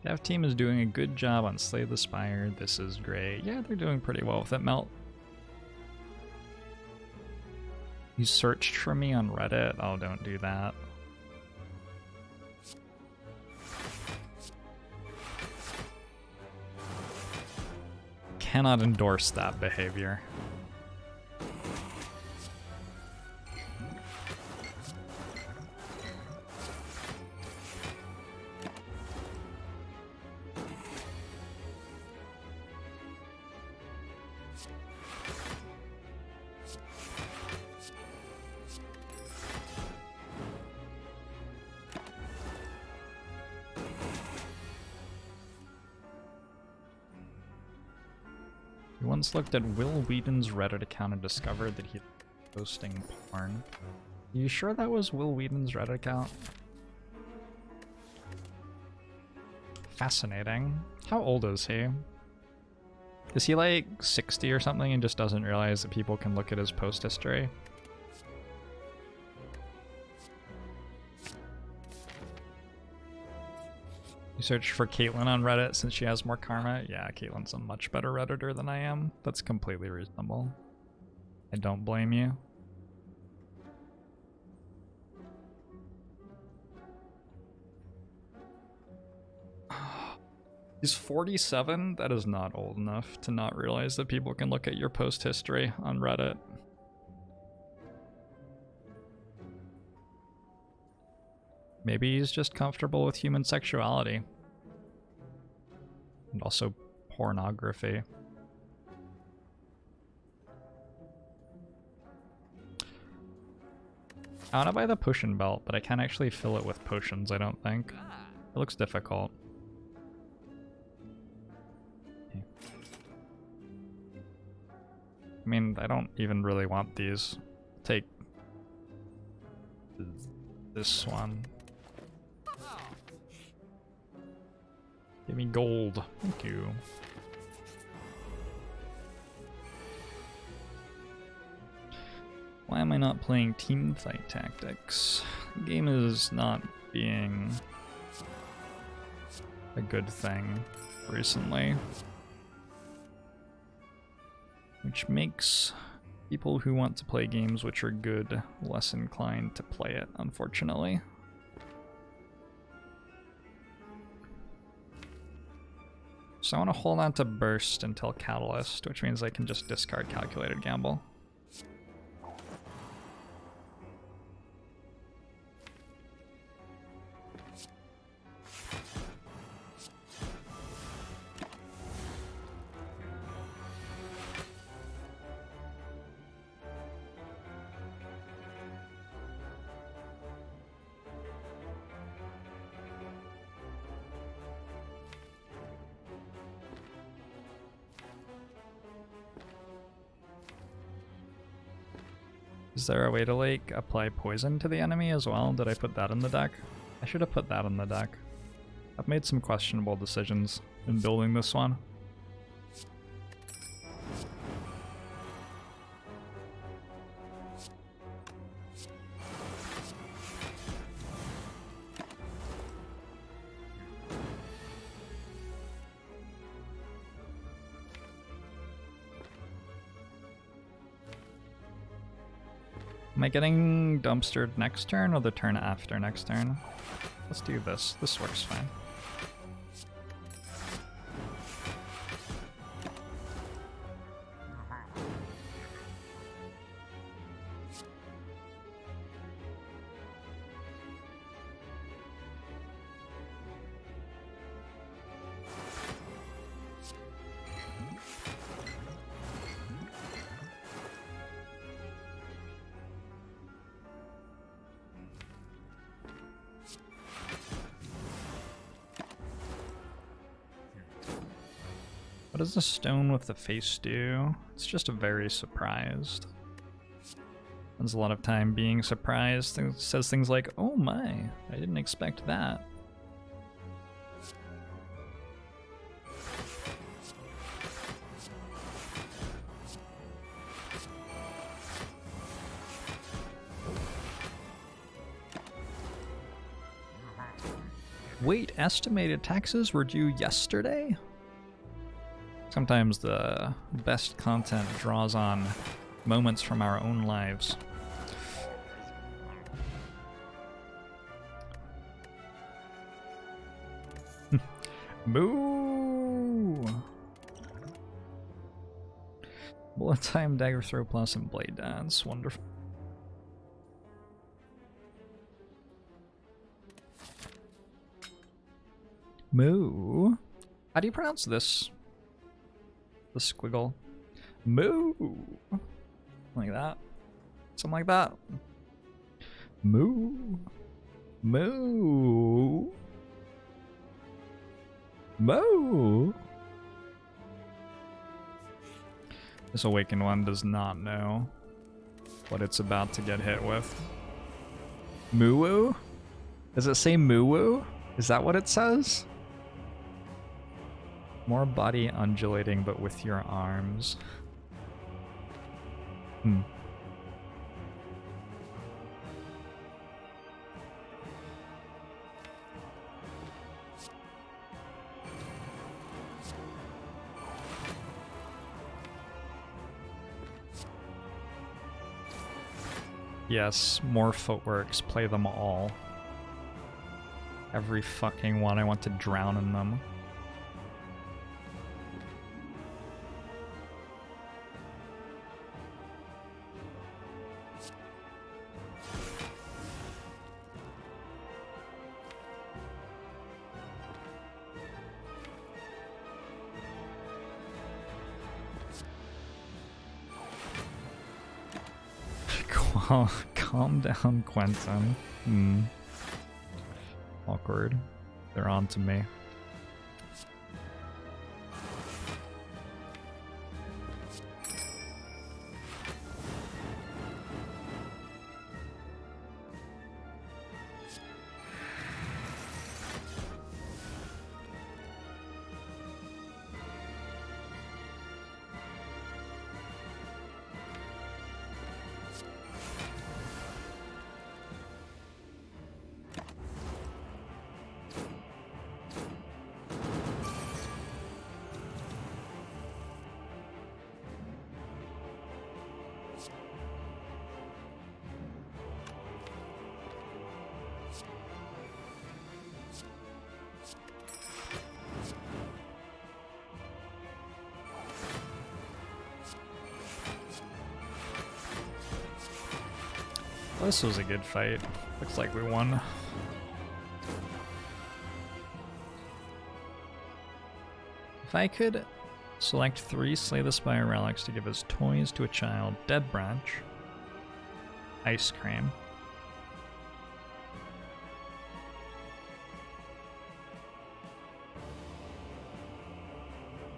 Dev team is doing a good job on Slay the Spire. This is great. Yeah, they're doing pretty well with it, Melt. You searched for me on Reddit? Oh, don't do that. Cannot endorse that behavior. Once looked at Will Whedon's Reddit account and discovered that he's posting porn. Are you sure that was Will Whedon's Reddit account? Fascinating. How old is he? Is he like 60 or something and just doesn't realize that people can look at his post history? You search for Caitlyn on Reddit since she has more karma? Yeah, Caitlyn's a much better Redditor than I am. That's completely reasonable. I don't blame you. He's 47? That is not old enough to not realize that people can look at your post history on Reddit. Maybe he's just comfortable with human sexuality. And also pornography. I want to buy the potion belt, but I can't actually fill it with potions, I don't think. It looks difficult. Okay. I mean, I don't even really want these. Take this one. Give me gold. Thank you. Why am I not playing team fight tactics? The game is not being a good thing recently, which makes people who want to play games which are good less inclined to play it, unfortunately. So I want to hold on to Burst until Catalyst, which means I can just discard Calculated Gamble. Is there a way to, like, apply poison to the enemy as well? Did I put that in the deck? I should have put that in the deck. I've made some questionable decisions in building this one. Am I getting dumpstered next turn or the turn after next turn? Let's do this. This works fine. What does the stone with the face do? It's just very surprised. Spends a lot of time being surprised. It says things like, oh my, I didn't expect that. Wait, estimated taxes were due yesterday? Sometimes the best content draws on moments from our own lives. Moo! Bullet time, dagger throw plus, and blade dance. Wonderful. Moo? How do you pronounce this? The squiggle. Moo! Like that. Something like that. Moo! Moo! Moo! This awakened one does not know what it's about to get hit with. Moo-woo? Does it say moo-woo? Is that what it says? More body undulating, but with your arms. Yes, more footworks. Play them all. Every fucking one. I want to drown in them. Calm down, Quentin. Awkward. They're on to me. This was a good fight. Looks like we won. If I could select 3 Slay the Spire relics to give as toys to a child, Dead Branch, Ice Cream.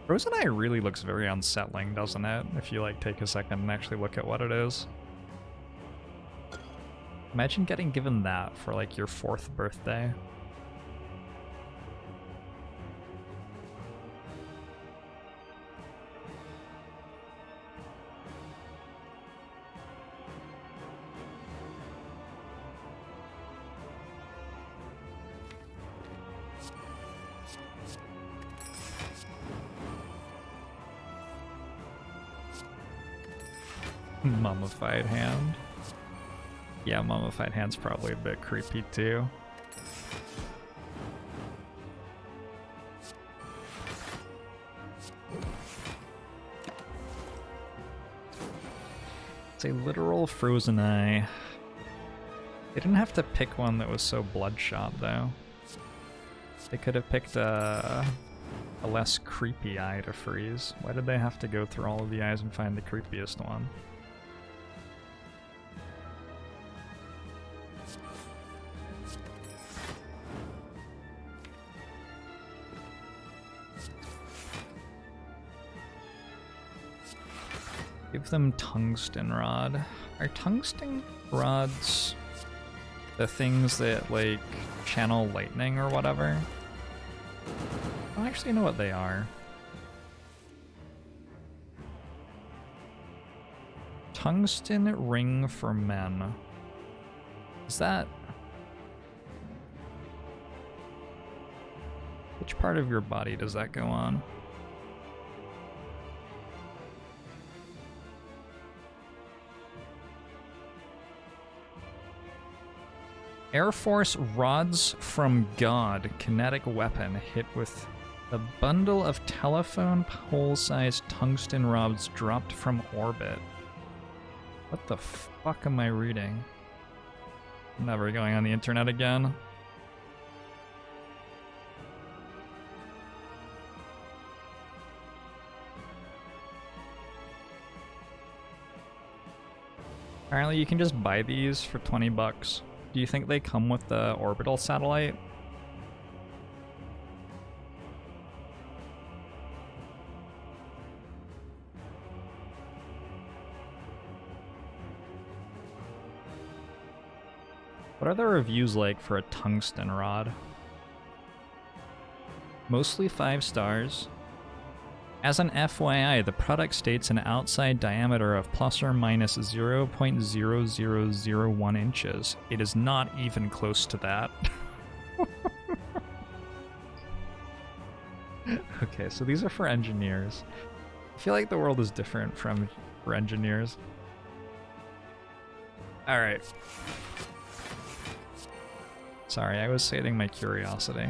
Frozen Eye really looks very unsettling, doesn't it? If you like take a second and actually look at what it is. Imagine getting given that for like your 4th birthday. Mummified hand. Yeah, mummified hand's probably a bit creepy too. It's a literal frozen eye. They didn't have to pick one that was so bloodshot though. They could have picked a less creepy eye to freeze. Why did they have to go through all of the eyes and find the creepiest one? Give them tungsten rod. Are tungsten rods the things that like channel lightning or whatever? I don't actually know what they are. Tungsten ring for men. Is that... Which part of your body does that go on? Air Force rods from God, kinetic weapon, hit with a bundle of telephone pole-sized tungsten rods dropped from orbit. What the fuck am I reading? I'm never going on the internet again. Apparently you can just buy these for 20 bucks. Do you think they come with the orbital satellite? What are the reviews like for a tungsten rod? Mostly 5 stars. As an FYI, the product states an outside diameter of plus or minus 0.0001 inches. It is not even close to that. Okay, so these are for engineers. I feel like the world is different for engineers. Alright. Sorry, I was sating my curiosity.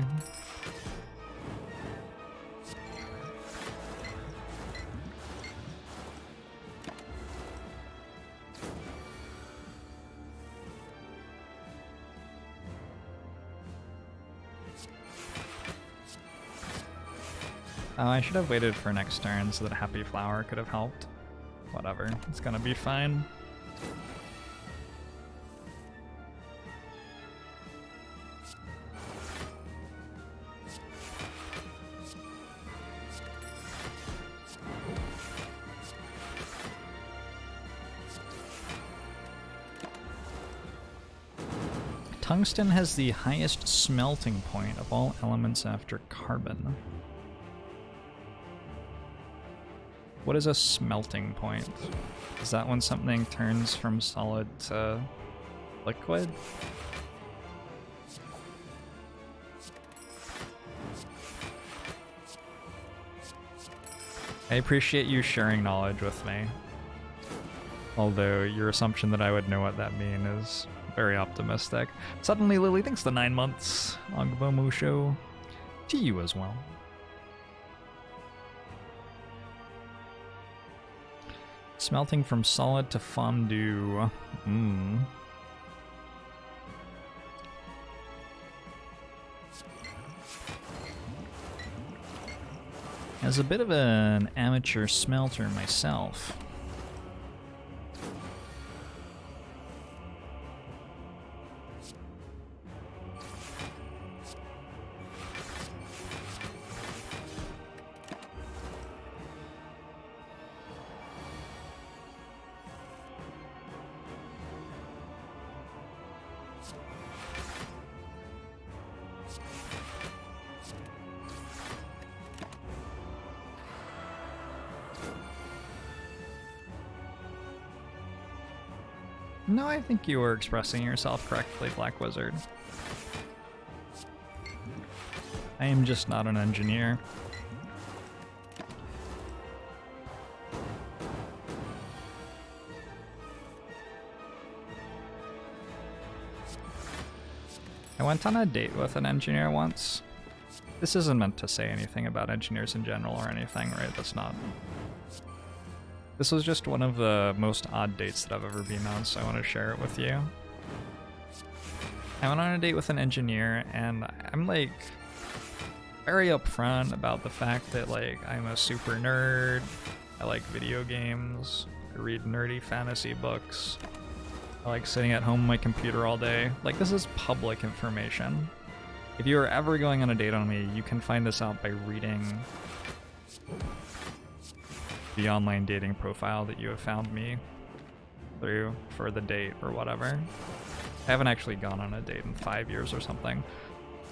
Oh, I should have waited for next turn so that Happy Flower could have helped. Whatever, it's gonna be fine. Tungsten has the highest smelting point of all elements after carbon. What is a smelting point? Is that when something turns from solid to liquid? I appreciate you sharing knowledge with me. Although your assumption that I would know what that means is very optimistic. Suddenly Lily thinks the 9 months. Agbomu show to you as well. Smelting from solid to fondue. As a bit of an amateur smelter myself, no, I think you were expressing yourself correctly, Black Wizard. I am just not an engineer. I went on a date with an engineer once. This isn't meant to say anything about engineers in general or anything, right? That's not... This was just one of the most odd dates that I've ever been on, so I want to share it with you. I went on a date with an engineer, and I'm like very upfront about the fact that like I'm a super nerd. I like video games. I read nerdy fantasy books. I like sitting at home on my computer all day. Like, this is public information. If you are ever going on a date on me, you can find this out by reading the online dating profile that you have found me through for the date or whatever. I haven't actually gone on a date in 5 years or something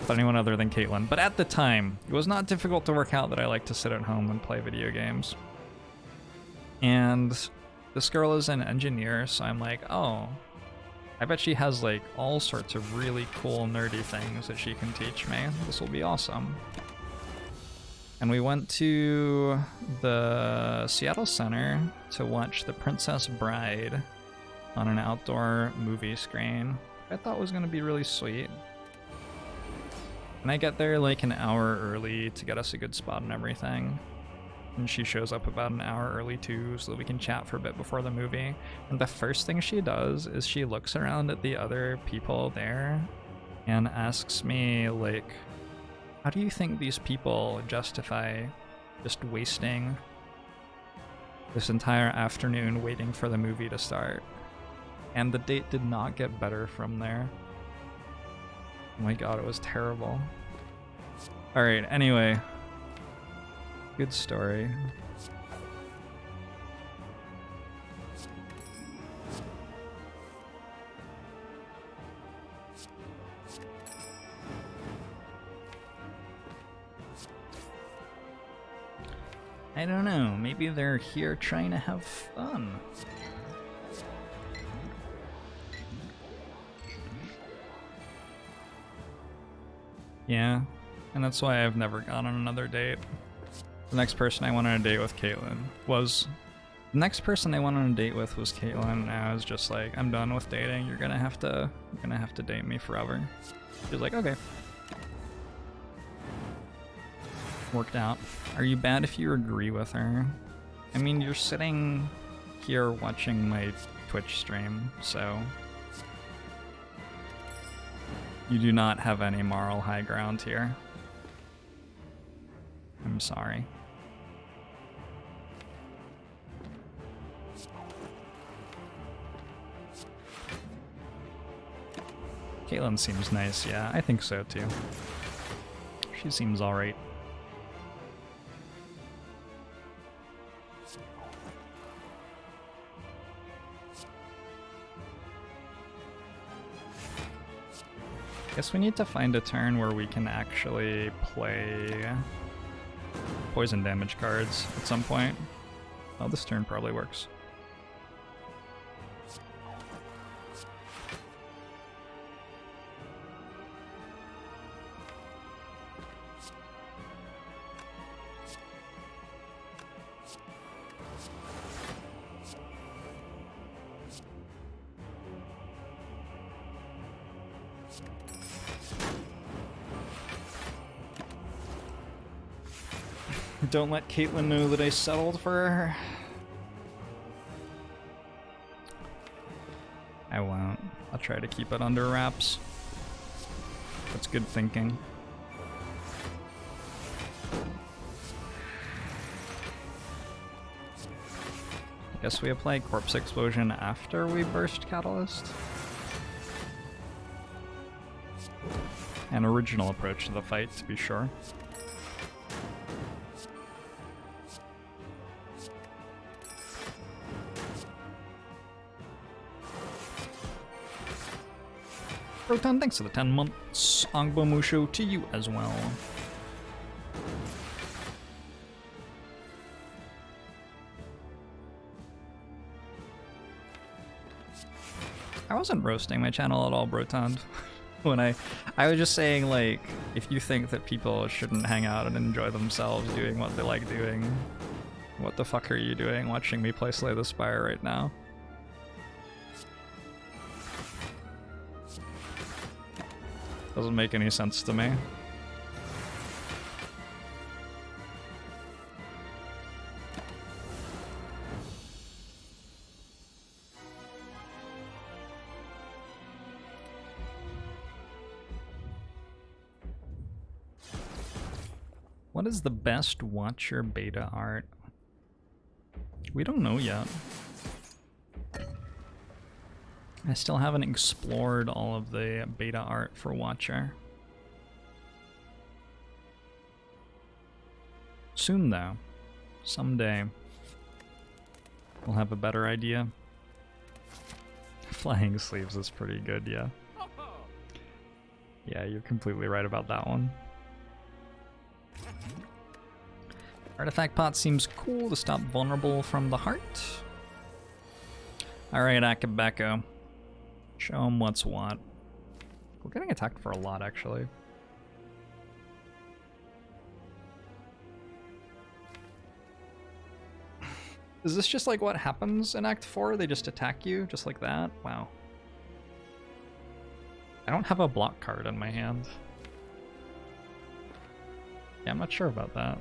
with anyone other than Caitlin, but at the time, it was not difficult to work out that I like to sit at home and play video games. And this girl is an engineer, so I'm like, oh, I bet she has like all sorts of really cool nerdy things that she can teach me. This will be awesome. And we went to the Seattle Center to watch The Princess Bride on an outdoor movie screen. I thought was going to be really sweet. And I get there like an hour early to get us a good spot and everything. And she shows up about an hour early too, so that we can chat for a bit before the movie. And the first thing she does is she looks around at the other people there and asks me, like, how do you think these people justify just wasting this entire afternoon waiting for the movie to start? And the date did not get better from there. Oh my god, it was terrible. Alright, anyway. Good story. I don't know, maybe they're here trying to have fun. Yeah, and that's why I've never gone on another date. The next person I went on a date with, Caitlin, was The next person I went on a date with was Caitlin, and I was just like, I'm done with dating. You're gonna have to date me forever. She was like, okay. Worked out. Are you bad if you agree with her? I mean, you're sitting here watching my Twitch stream, so you do not have any moral high ground here. I'm sorry. Caitlin seems nice, yeah, I think so too. She seems alright. Guess we need to find a turn where we can actually play poison damage cards at some point. Well, this turn probably works. Don't let Caitlin know that I settled for her. I won't. I'll try to keep it under wraps. That's good thinking. I guess we apply Corpse Explosion after we burst Catalyst. An original approach to the fight, to be sure. Proton, thanks for the 10 months. Angbo Musho to you as well. I wasn't roasting my channel at all, Broton. When I was just saying, like, if you think that people shouldn't hang out and enjoy themselves doing what they like doing, what the fuck are you doing watching me play Slay the Spire right now? Doesn't make any sense to me. What is the best Watcher beta art? We don't know yet. I still haven't explored all of the beta art for Watcher. Soon though. Someday. We'll have a better idea. Flying Sleeves is pretty good, yeah. Yeah, you're completely right about that one. Artifact Pot seems cool to stop vulnerable from the heart. Alright, Akabeko. Show him what's what. We're getting attacked for a lot, actually. Is this just like what happens in Act 4? They just attack you, just like that? Wow. I don't have a block card in my hand. Yeah, I'm not sure about that.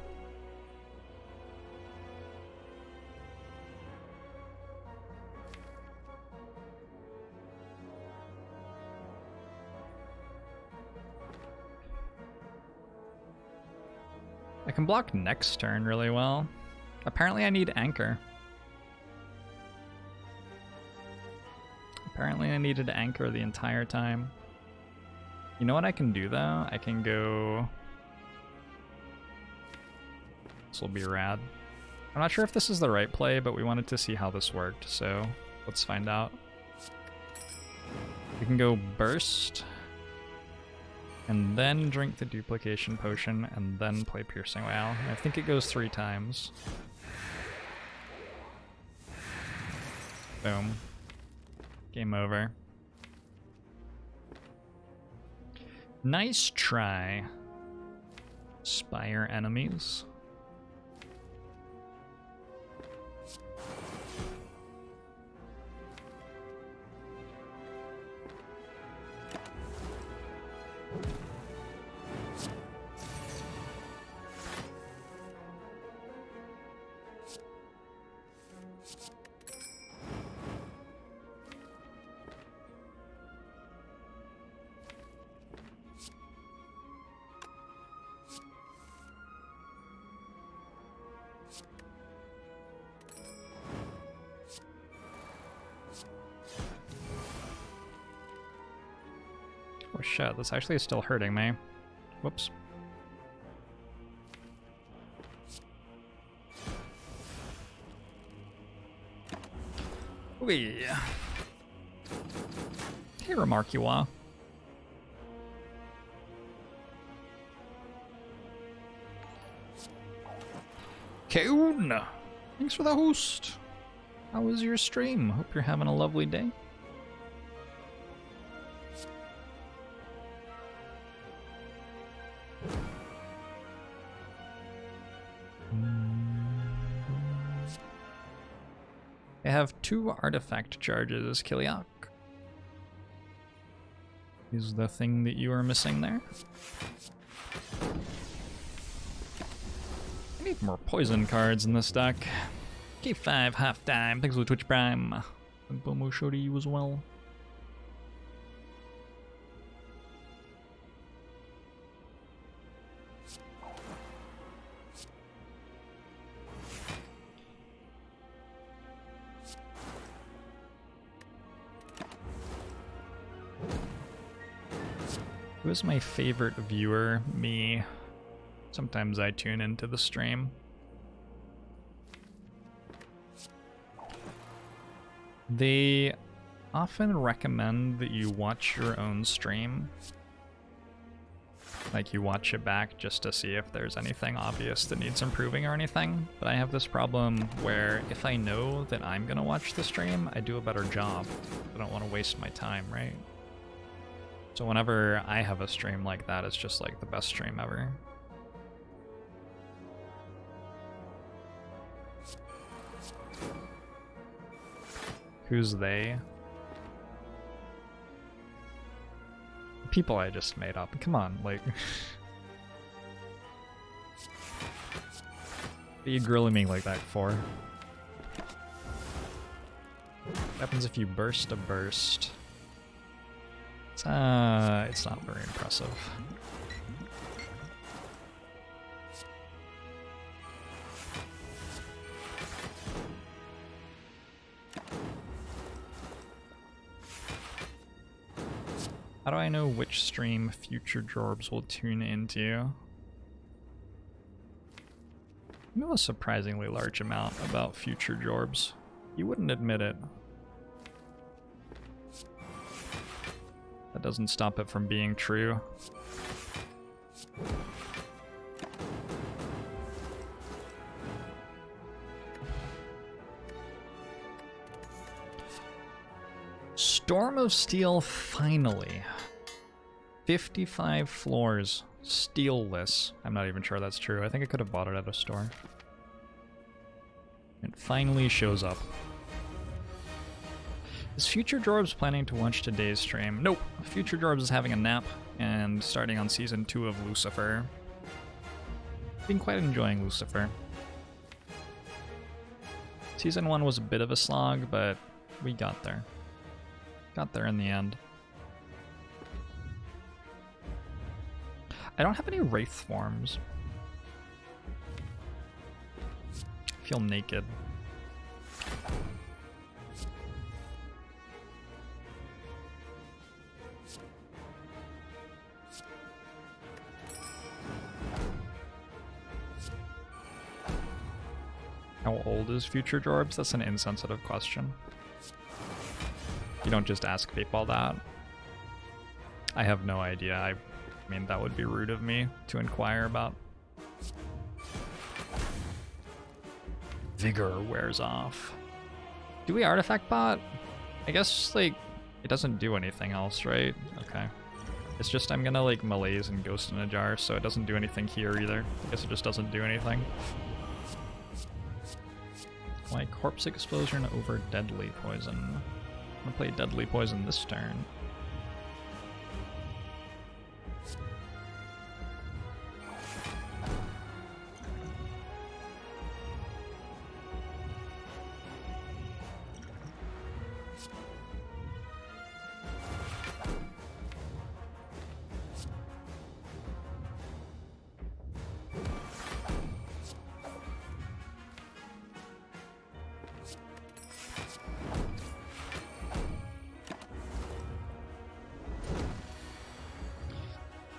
I can block next turn really well. Apparently I need Anchor. Apparently I needed Anchor the entire time. You know what I can do though? I can go... This will be rad. I'm not sure if this is the right play, but we wanted to see how this worked, so let's find out. We can go Burst, and then drink the Duplication Potion, and then play Piercing Wail. I think it goes 3 times. Boom. Game over. Nice try. Spire enemies. Oh shit, that's actually still hurting me. Whoops. Wee. Hey, remark you are. Kaun! Thanks for the host. How was your stream? Hope you're having a lovely day. I have 2 artifact charges, Kiliak. Is the thing that you are missing there? I need more poison cards in this deck. K5 half time. Thanks for the Twitch Prime. And Bomo show to you as well. Who is my favorite viewer? Me. Sometimes I tune into the stream. They often recommend that you watch your own stream. Like you watch it back just to see if there's anything obvious that needs improving or anything. But I have this problem where if I know that I'm gonna watch the stream, I do a better job. I don't want to waste my time, right? So whenever I have a stream like that, it's just like the best stream ever. Who's they? People I just made up. Come on, like... What are you grilling me like that for? What happens if you burst a burst? It's not very impressive. How do I know which stream future Jorbs will tune into? I know a surprisingly large amount about future Jorbs. You wouldn't admit it. That doesn't stop it from being true. Storm of Steel finally. 55 floors. Steelless. I'm not even sure that's true. I think I could have bought it at a store. It finally shows up. Is Future Jorbs planning to watch today's stream? Nope. Future Jorbs is having a nap and starting on season 2 of Lucifer. Been quite enjoying Lucifer. Season 1 was a bit of a slog, but we got there. Got there in the end. I don't have any Wraithforms. I feel naked. How old is Future Jorbs? That's an insensitive question. You don't just ask people that. I have no idea. I mean, that would be rude of me to inquire about. Vigor wears off. Do we artifact bot? I guess, like, it doesn't do anything else, right? Okay. It's just I'm gonna, like, malaise and ghost in a jar, so it doesn't do anything here either. I guess it just doesn't do anything. Why corpse explosion over deadly poison? I'm gonna play deadly poison this turn.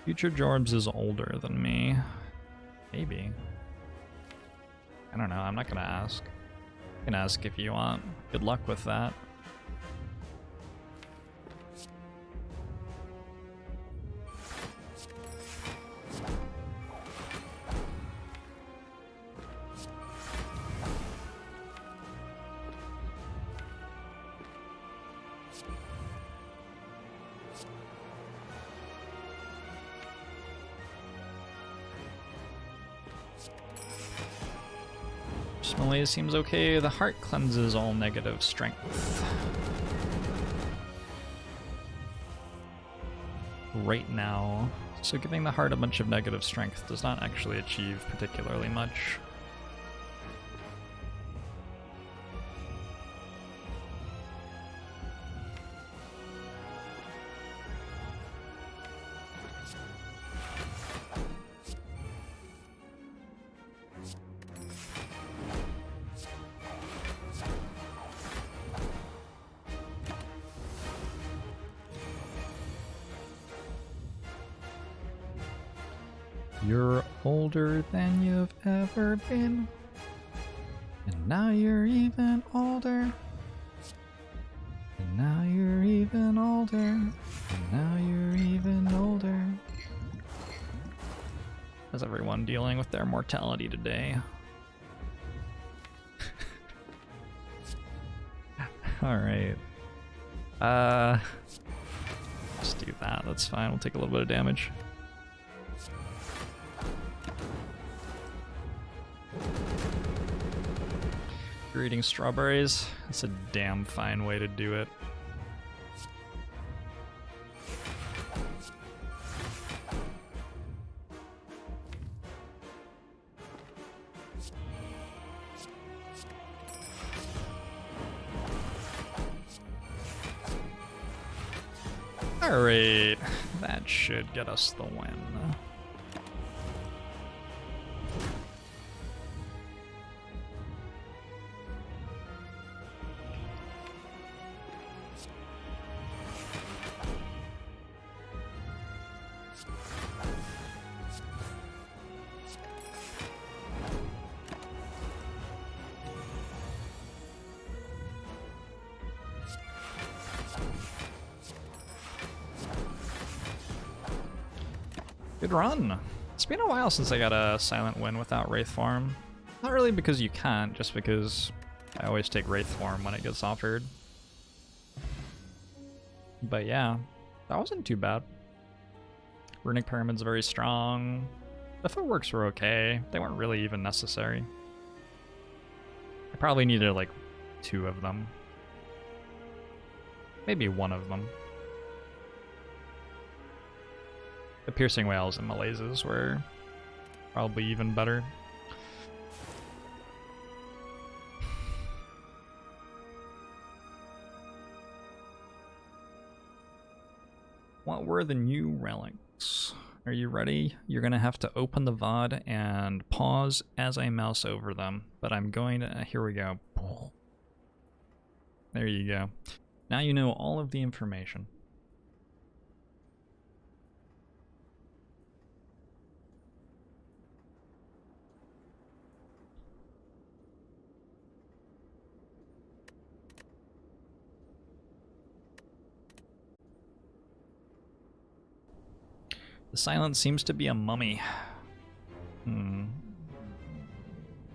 Future Jorbs is older than me. Maybe. I don't know, I'm not gonna ask. You can ask if you want. Good luck with that. Malaise seems okay. The heart cleanses all negative strength. Right now. So giving the heart a bunch of negative strength does not actually achieve particularly much. You're older than you've ever been, and now you're even older. And now you're even older, and now you're even older. How's everyone dealing with their mortality today? Alright. Let's do that, that's fine, we'll take a little bit of damage. You're eating strawberries? That's a damn fine way to do it. Alright, that should get us the win. Good run. It's been a while since I got a silent win without Wraithform. Not really because you can't, just because I always take Wraithform when it gets offered. But yeah, that wasn't too bad. Runic Pyramid's very strong. The footworks were okay. They weren't really even necessary. I probably needed like 2 of them. Maybe 1 of them. The piercing whales and malaises were probably even better. What were the new relics? Are you ready? You're gonna have to open the VOD and pause as I mouse over them. But I'm going to, here we go. There you go. Now you know all of the information. The silence seems to be a mummy.